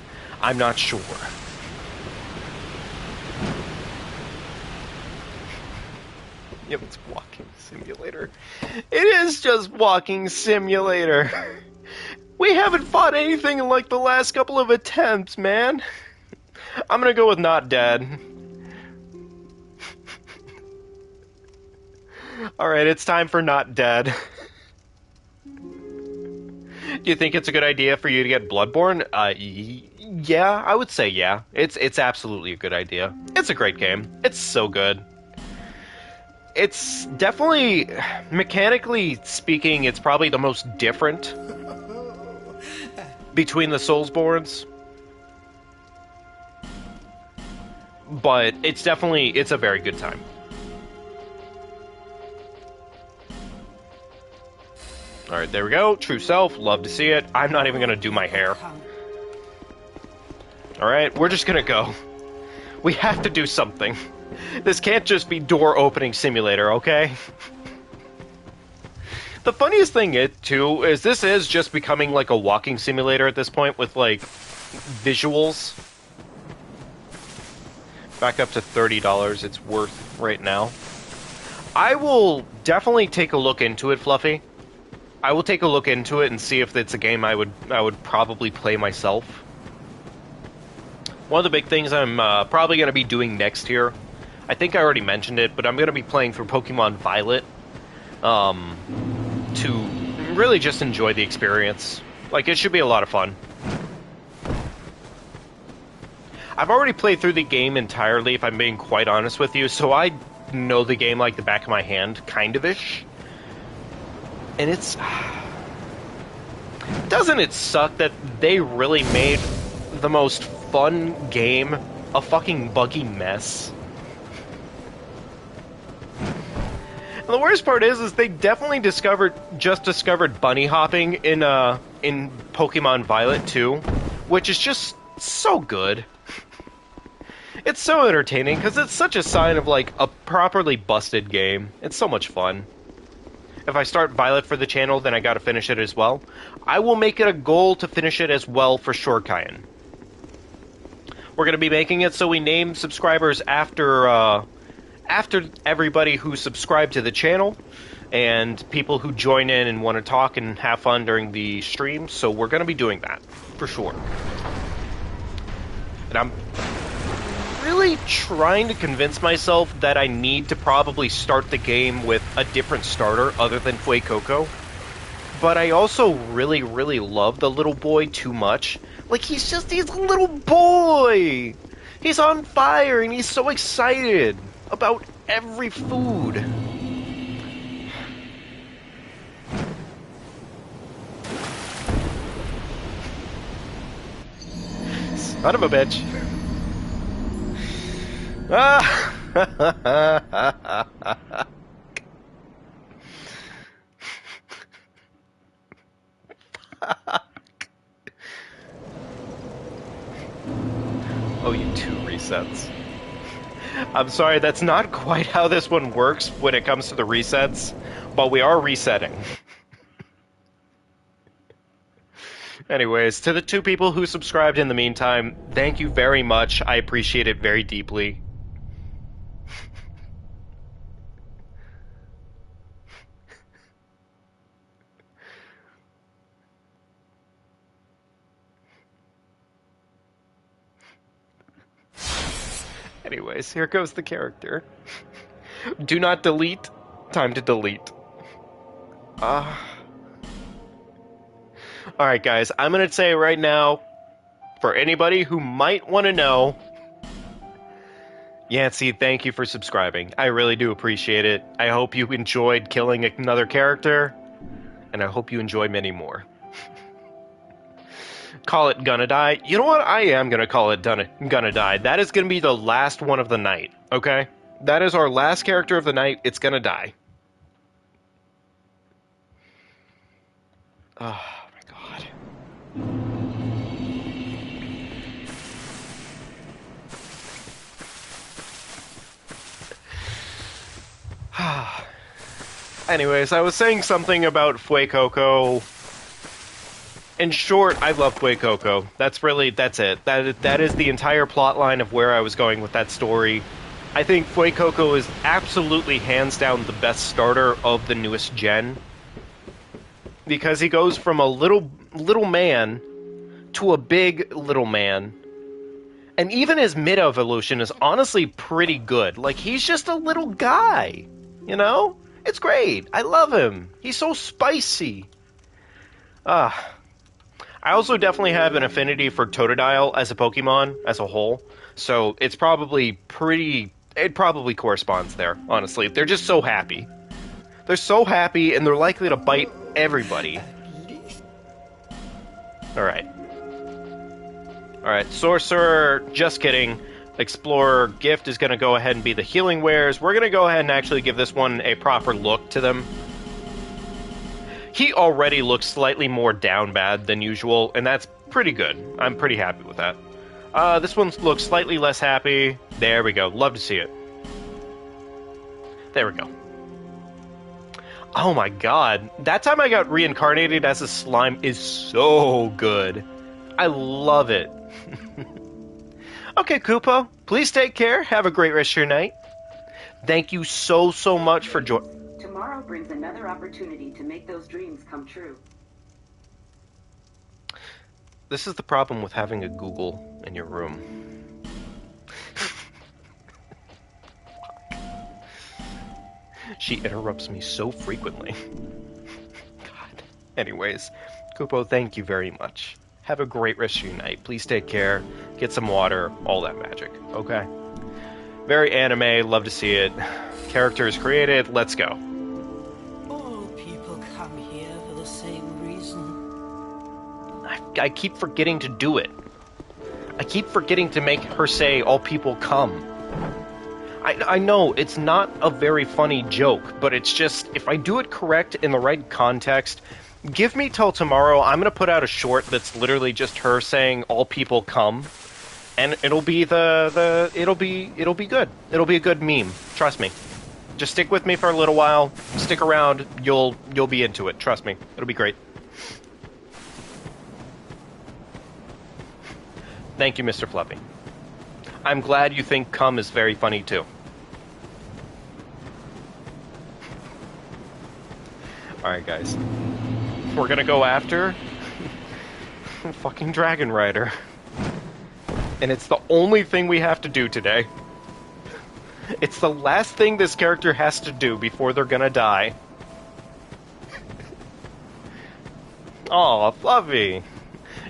I'm not sure. Yep, it's Walking Simulator. It is just Walking Simulator. We haven't fought anything in like the last couple of attempts, man. I'm gonna go with Not Dead. Alright, it's time for Not Dead. Do you think it's a good idea for you to get Bloodborne? Yeah, I would say yeah. It's absolutely a good idea. It's a great game. It's so good. It's definitely, mechanically speaking, it's probably the most different between the Soulsborns. But it's definitely, it's a very good time. Alright, there we go. True self. Love to see it. I'm not even going to do my hair. Alright, we're just going to go. We have to do something. This can't just be door opening simulator, okay? The funniest thing, too, is this is just becoming like a walking simulator at this point with, like, visuals. Back up to $30 it's worth right now. I will definitely take a look into it, Fluffy. I will take a look into it and see if it's a game I would probably play myself. One of the big things I'm probably going to be doing next here, I think I already mentioned it, but I'm going to be playing through Pokemon Violet to really just enjoy the experience. Like, it should be a lot of fun. I've already played through the game entirely, if I'm being quite honest with you, so I know the game like the back of my hand, kind of-ish. And it's... Doesn't it suck that they really made the most fun game a fucking buggy mess? And the worst part is they definitely just discovered bunny hopping in Pokemon Violet 2, which is just so good. It's so entertaining, because it's such a sign of, like, a properly busted game. It's so much fun. If I start Violet for the channel, then I gotta finish it as well. I will make it a goal to finish it as well for Shorekayan. We're gonna be making it so we name subscribers after everybody who subscribed to the channel, and people who join in and want to talk and have fun during the stream, so we're gonna be doing that, for sure. And I'm really trying to convince myself that I need to probably start the game with a different starter other than Fuecoco. But I also really, really love the little boy too much. Like, he's a little boy! He's on fire and he's so excited about every food. Son of a bitch. Ah! Oh, you 2 resets. I'm sorry, that's not quite how this one works when it comes to the resets, but we are resetting. Anyways, to the 2 people who subscribed in the meantime, thank you very much. I appreciate it very deeply. Anyways, here goes the character. Do not delete. Time to delete. Alright guys, I'm gonna say right now, for anybody who might want to know, Yancey, thank you for subscribing. I really do appreciate it. I hope you enjoyed killing another character, and I hope you enjoy many more. Call it Gonna Die. You know what? I am gonna call it Gonna Die. That is gonna be the last one of the night, okay? That is our last character of the night. It's gonna die. Oh my god. Anyways, I was saying something about Fuecoco. In short, I love Fuecoco. That's it. That is the entire plot line of where I was going with that story. I think Fuecoco is absolutely hands down the best starter of the newest gen. Because he goes from a little man to a big little man. And even his mid-evolution is honestly pretty good. Like, he's just a little guy, you know? It's great. I love him. He's so spicy. I also definitely have an affinity for Totodile as a Pokemon as a whole, so it's probably pretty... It probably corresponds there, honestly. They're just so happy. They're so happy, and they're likely to bite everybody. Alright. Alright, Sorcerer, just kidding. Explorer, Gift is going to go ahead and be the healing wares. We're going to go ahead and actually give this one a proper look to them. He already looks slightly more down bad than usual, and that's pretty good. I'm pretty happy with that. This one looks slightly less happy. There we go. Love to see it. There we go. Oh my god. That time I got reincarnated as a slime is so good. I love it. Okay, Koopo. Please take care. Have a great rest of your night. Thank you so much for joining. Tomorrow brings another opportunity to make those dreams come true. This is the problem with having a Google in your room. She interrupts me so frequently. God. Anyways, Koopo, thank you very much. Have a great rest of your night. Please take care. Get some water. All that magic. Okay? Very anime. Love to see it. Characters created. Let's go. All people come here for the same reason. I keep forgetting to do it. I keep forgetting to make her say, all people come. I know, it's not a very funny joke, but it's just, if I do it correct in the right context, give me till tomorrow, I'm gonna put out a short that's literally just her saying, all people come, and it'll be it'll be good. It'll be a good meme, trust me. Just stick with me for a little while, stick around, you'll be into it, trust me. It'll be great. Thank you, Mr. Fluffy. I'm glad you think cum is very funny, too. Alright, guys. We're gonna go after... fucking Dragon Rider. And it's the only thing we have to do today. It's the last thing this character has to do before they're gonna die. Aw, Fluffy.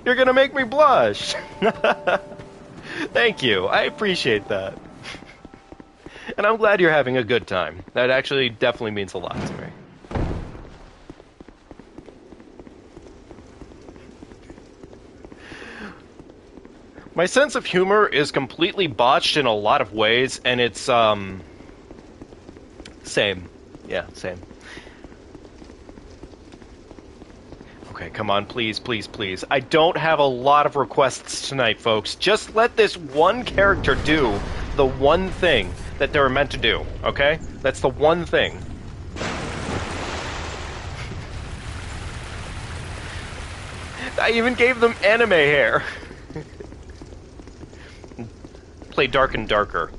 You're gonna make me blush. Thank you. I appreciate that. And I'm glad you're having a good time. That actually definitely means a lot to me. My sense of humor is completely botched in a lot of ways, and it's, same. Yeah, same. Okay, come on, please, please, please. I don't have a lot of requests tonight, folks. Just let this one character do the one thing that they were meant to do, okay? That's the one thing. I even gave them anime hair. Play Dark and Darker.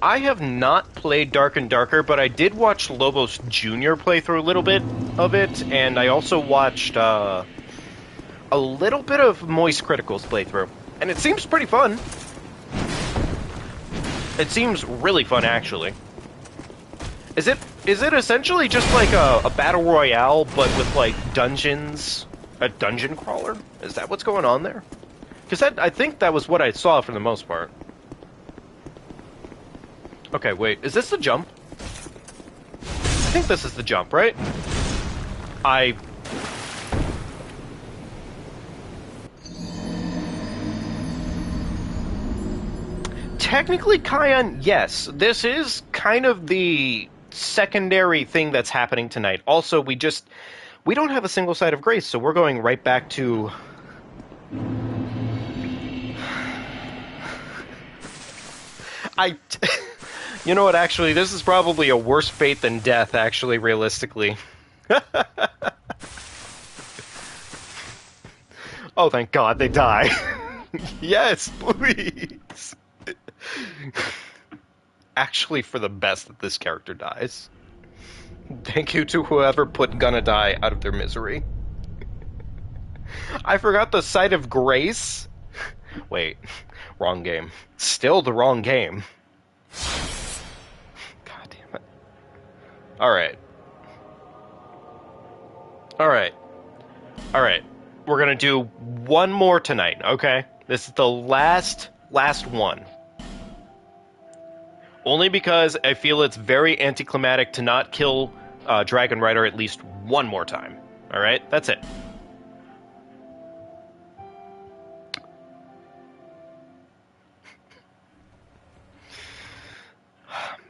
I have not played Dark and Darker, but I did watch Lobos Jr. play through a little bit of it, and I also watched a little bit of Moist Critical's playthrough. And it seems pretty fun. It seems really fun, actually. Is it essentially just like a battle royale, but with like dungeons? A dungeon crawler? Is that what's going on there? Because I think that was what I saw for the most part. Okay, wait, is this the jump? I think this is the jump, right? Technically, Kion, yes. This is kind of the secondary thing that's happening tonight. Also, we don't have a single side of grace, so we're going right back to... You know what, actually, this is probably a worse fate than death, actually, realistically. Oh, thank God, they die. Yes, please. Actually, for the best that this character dies. Thank you to whoever put Gonna Die out of their misery. I forgot the site of grace. Wait, wrong game. Still the wrong game. God damn it. Alright. Alright. Alright. We're gonna do one more tonight, okay? This is the last one. Only because I feel it's very anticlimactic to not kill Dragon Rider at least one more time. Alright? That's it.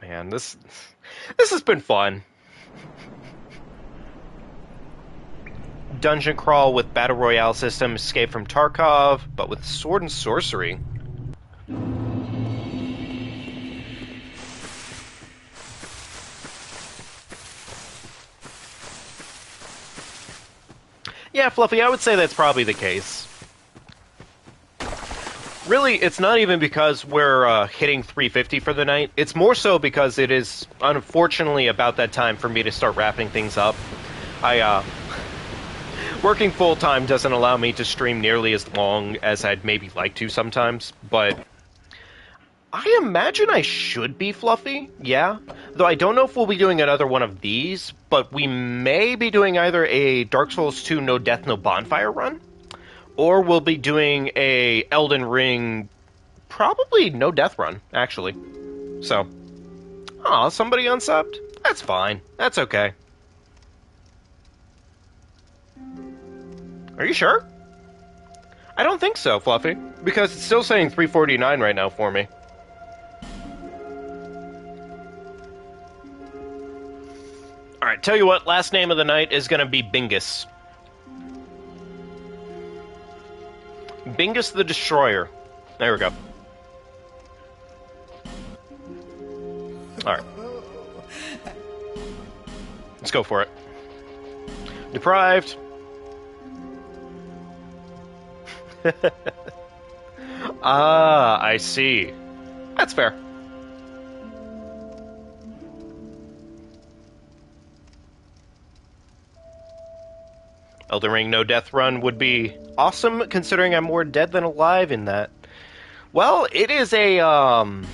Man, this has been fun. Dungeon crawl with Battle Royale system, escape from Tarkov, but with sword and sorcery. Yeah, Fluffy, I would say that's probably the case. Really, it's not even because we're hitting 350 for the night. It's more so because it is, unfortunately, about that time for me to start wrapping things up. Working full-time doesn't allow me to stream nearly as long as I'd maybe like to sometimes, but I imagine I should be, Fluffy, yeah. Though I don't know if we'll be doing another one of these, but we may be doing either a Dark Souls 2 No Death, No Bonfire run, or we'll be doing a Elden Ring, probably No Death run, actually. So, aw, somebody unsubbed? That's fine. That's okay. Are you sure? I don't think so, Fluffy, because it's still saying 349 right now for me. Alright, tell you what, last name of the night is gonna be Bingus. Bingus the Destroyer. There we go. Alright. Let's go for it. Deprived. Ah, I see. That's fair. Elden Ring No Death run would be awesome, considering I'm more dead than alive in that. Well, it is a, I'm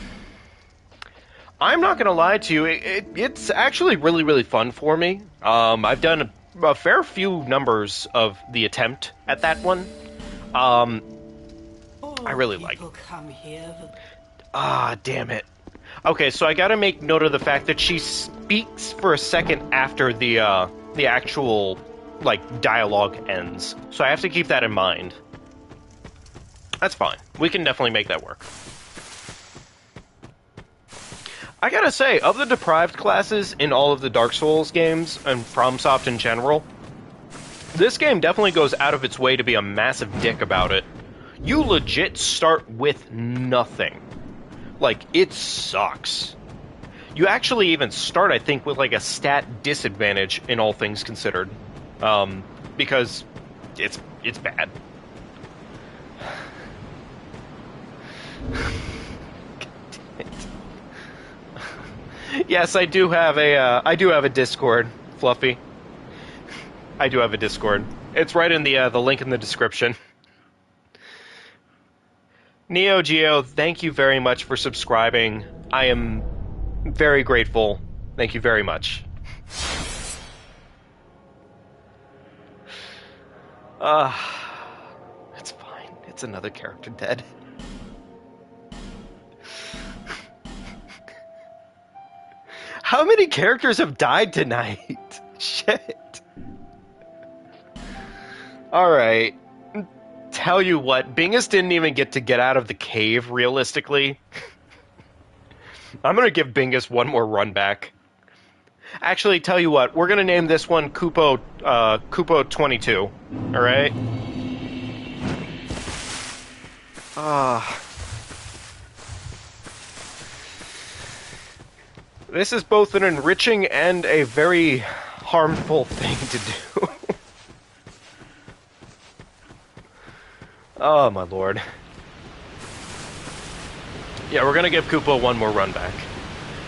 not gonna lie to you, it's actually really, really fun for me. I've done a fair few numbers of the attempt at that one. I really like it. Ah, damn it. Okay, so I gotta make note of the fact that she speaks for a second after the actual, like, dialogue ends. So I have to keep that in mind. That's fine. We can definitely make that work. I gotta say, of the deprived classes in all of the Dark Souls games, and FromSoft in general, this game definitely goes out of its way to be a massive dick about it. You legit start with nothing. Like, it sucks. You actually even start, I think, with like a stat disadvantage in all things considered. Because it's bad. Yes, I do have a Discord, Fluffy. I do have a Discord. It's right in the link in the description. Neo Geo, thank you very much for subscribing. I am very grateful. Thank you very much. It's fine. It's another character dead. How many characters have died tonight? Shit. Alright. Tell you what, Bingus didn't even get out of the cave, realistically. I'm gonna give Bingus one more run back. Actually, tell you what, we're gonna name this one Kupo 22. Alright? This is both an enriching and a very harmful thing to do. Oh, my lord. Yeah, we're gonna give Kupo one more run back.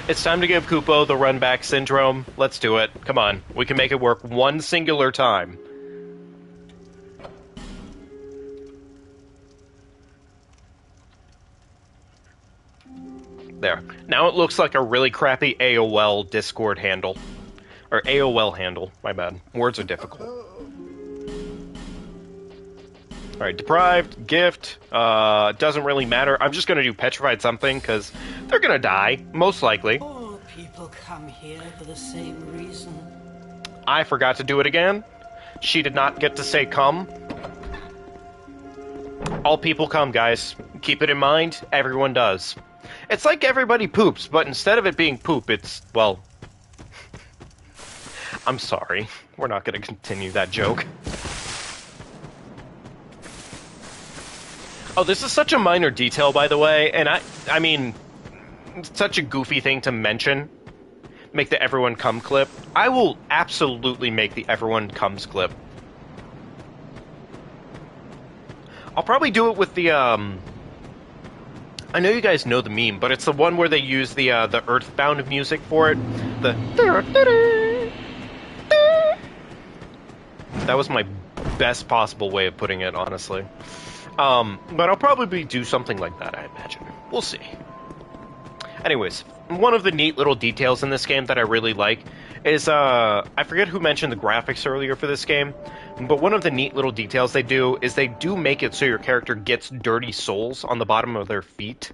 It's time to give Kupo the run back syndrome. Let's do it. Come on. We can make it work one singular time. There. Now it looks like a really crappy AOL Discord handle. Or AOL handle. My bad. Words are difficult. Alright, deprived, gift, doesn't really matter. I'm just gonna do petrified something, because they're gonna die, most likely. All people come here for the same reason. I forgot to do it again. She did not get to say come. All people come, guys. Keep it in mind, everyone does. It's like everybody poops, but instead of it being poop, it's, well... I'm sorry. We're not gonna continue that joke. Oh, this is such a minor detail, by the way, and I mean, it's such a goofy thing to mention. Make the everyone come clip. I will absolutely make the everyone comes clip. I'll probably do it with the, I know you guys know the meme, but it's the one where they use the Earthbound music for it. That was my best possible way of putting it, honestly. But I'll probably do something like that, I imagine. We'll see. Anyways, one of the neat little details in this game that I really like is, I forget who mentioned the graphics earlier for this game, but one of the neat little details they do is they do make it so your character gets dirty soles on the bottom of their feet.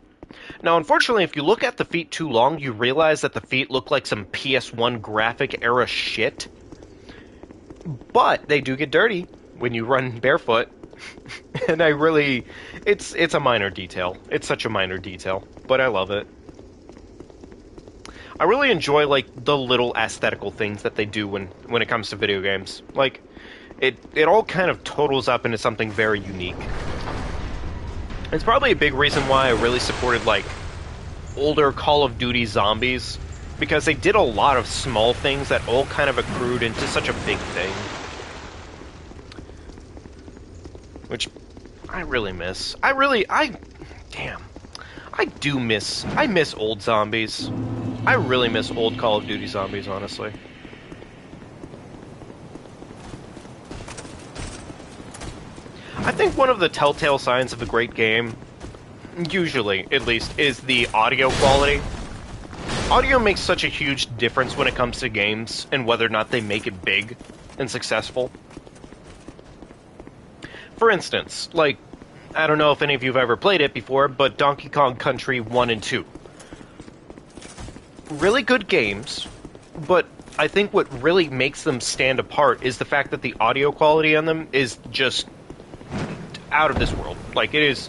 Now, unfortunately, if you look at the feet too long, you realize that the feet look like some PS1 graphic era shit. But they do get dirty when you run barefoot. And I really... It's a minor detail. It's such a minor detail. But I love it. I really enjoy, like, the little aesthetical things that they do when it comes to video games. Like, it all kind of totals up into something very unique. It's probably a big reason why I really supported, like, older Call of Duty zombies. Because they did a lot of small things that all kind of accrued into such a big thing. Which I really miss. I miss old zombies. I really miss old Call of Duty zombies, honestly. I think one of the telltale signs of a great game, usually at least, is the audio quality. Audio makes such a huge difference when it comes to games and whether or not they make it big and successful. For instance, like, I don't know if any of you have ever played it before, but Donkey Kong Country 1 and 2. Really good games, but I think what really makes them stand apart is the fact that the audio quality on them is just out of this world. Like, it is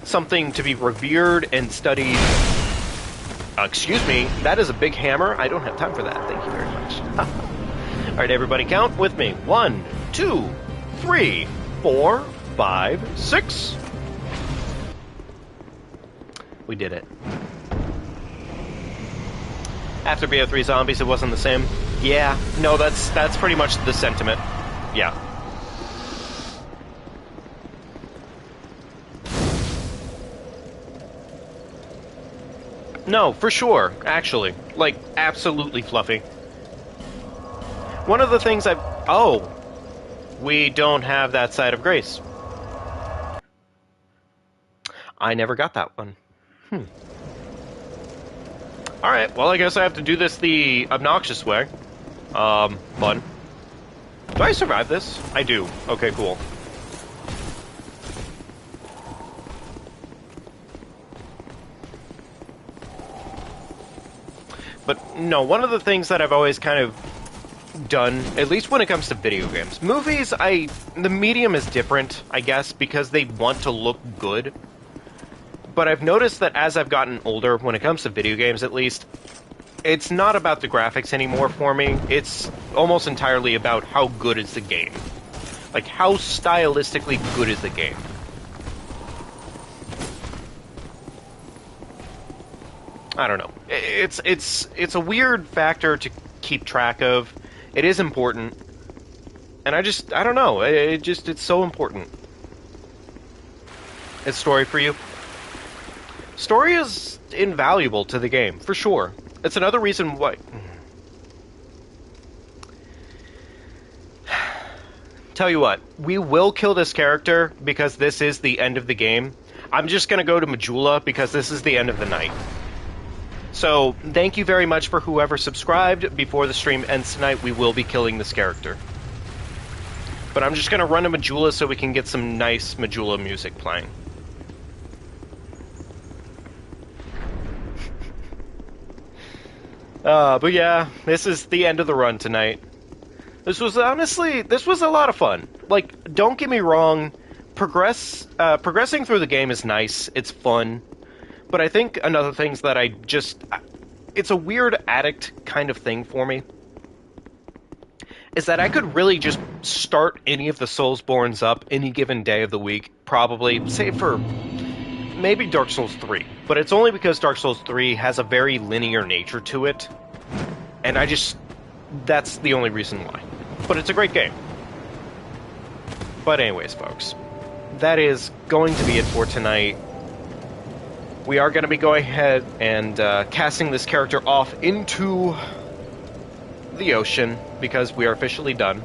something to be revered and studied. Excuse me, that is a big hammer. I don't have time for that. Thank you very much. Alright, everybody, count with me. 1, 2, 3, 4, 5, 6. We did it. After BO3 Zombies, it wasn't the same. Yeah, no, that's pretty much the sentiment. Yeah. No, for sure, actually. Like, absolutely fluffy. One of the things oh! We don't have that side of grace. I never got that one. Alright, well, I guess I have to do this the obnoxious way. Fun. Do I survive this? I do. Okay, cool. But, no, one of the things that I've always kind of done, at least when it comes to video games. Movies, the medium is different, I guess, because they want to look good. But I've noticed that as I've gotten older, when it comes to video games at least, it's not about the graphics anymore for me. It's almost entirely about how good is the game. Like, how stylistically good is the game. I don't know. It's a weird factor to keep track of. It is important. And I don't know. It's so important. Is story for you? Story is invaluable to the game, for sure. It's another reason why... Tell you what, we will kill this character because this is the end of the game. I'm just gonna go to Majula because this is the end of the night. So, thank you very much for whoever subscribed. Before the stream ends tonight, we will be killing this character. But I'm just going to run a Majula so we can get some nice Majula music playing. But yeah, this is the end of the run tonight. This was honestly, this was a lot of fun. Like, don't get me wrong, progressing through the game is nice, it's fun. But I think another thing's that it's a weird addict kind of thing for me, is that I could really just start any of the Soulsborns up any given day of the week, probably, say for maybe Dark Souls 3. But it's only because Dark Souls 3 has a very linear nature to it, and that's the only reason why. But it's a great game. But anyways, folks, that is going to be it for tonight. We are going to be going ahead and casting this character off into the ocean, because we are officially done.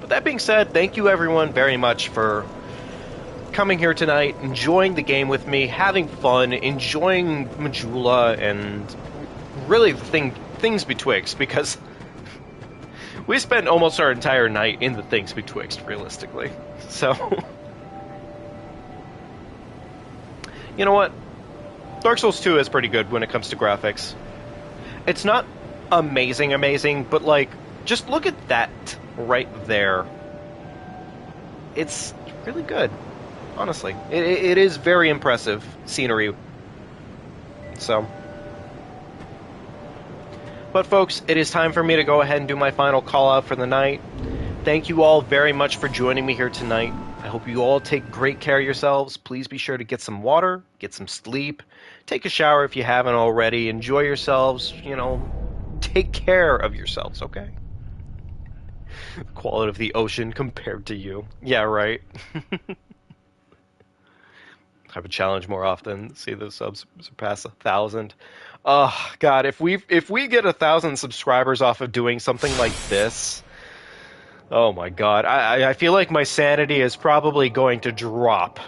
But that being said, thank you everyone very much for coming here tonight, enjoying the game with me, having fun, enjoying Majula, and really the things betwixt, because we spent almost our entire night in the things betwixt, realistically. So, you know what? Dark Souls 2 is pretty good when it comes to graphics. It's not amazing, but like, just look at that right there. It's really good, honestly. It is very impressive scenery. So, but folks, it is time for me to go ahead and do my final call out for the night. Thank you all very much for joining me here tonight. I hope you all take great care of yourselves. Please be sure to get some water, get some sleep, take a shower if you haven't already, enjoy yourselves, take care of yourselves, okay? The quality of the ocean compared to you. Yeah, right. Have a challenge more often. See the subs surpass 1,000. Oh God, if we get 1,000 subscribers off of doing something like this, oh my God, I feel like my sanity is probably going to drop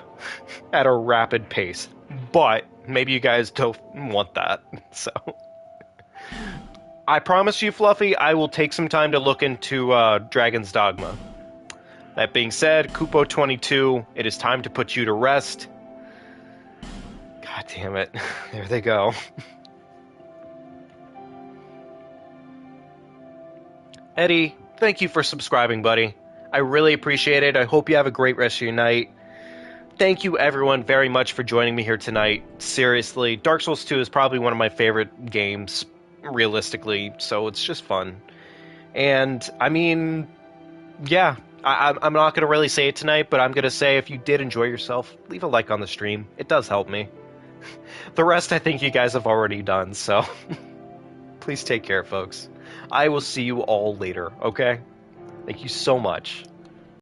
at a rapid pace. But maybe you guys don't want that, so. I promise you, Fluffy, I will take some time to look into Dragon's Dogma. That being said, Kupo22, it is time to put you to rest. God damn it. There they go. Eddie, thank you for subscribing, buddy. I really appreciate it. I hope you have a great rest of your night. Thank you, everyone, very much for joining me here tonight. Seriously, Dark Souls 2 is probably one of my favorite games, realistically, so it's just fun. And, I mean, yeah, I'm not going to really say it tonight, but I'm going to say if you did enjoy yourself, leave a like on the stream. It does help me. The rest I think you guys have already done, so please take care, folks. I will see you all later, okay? Thank you so much.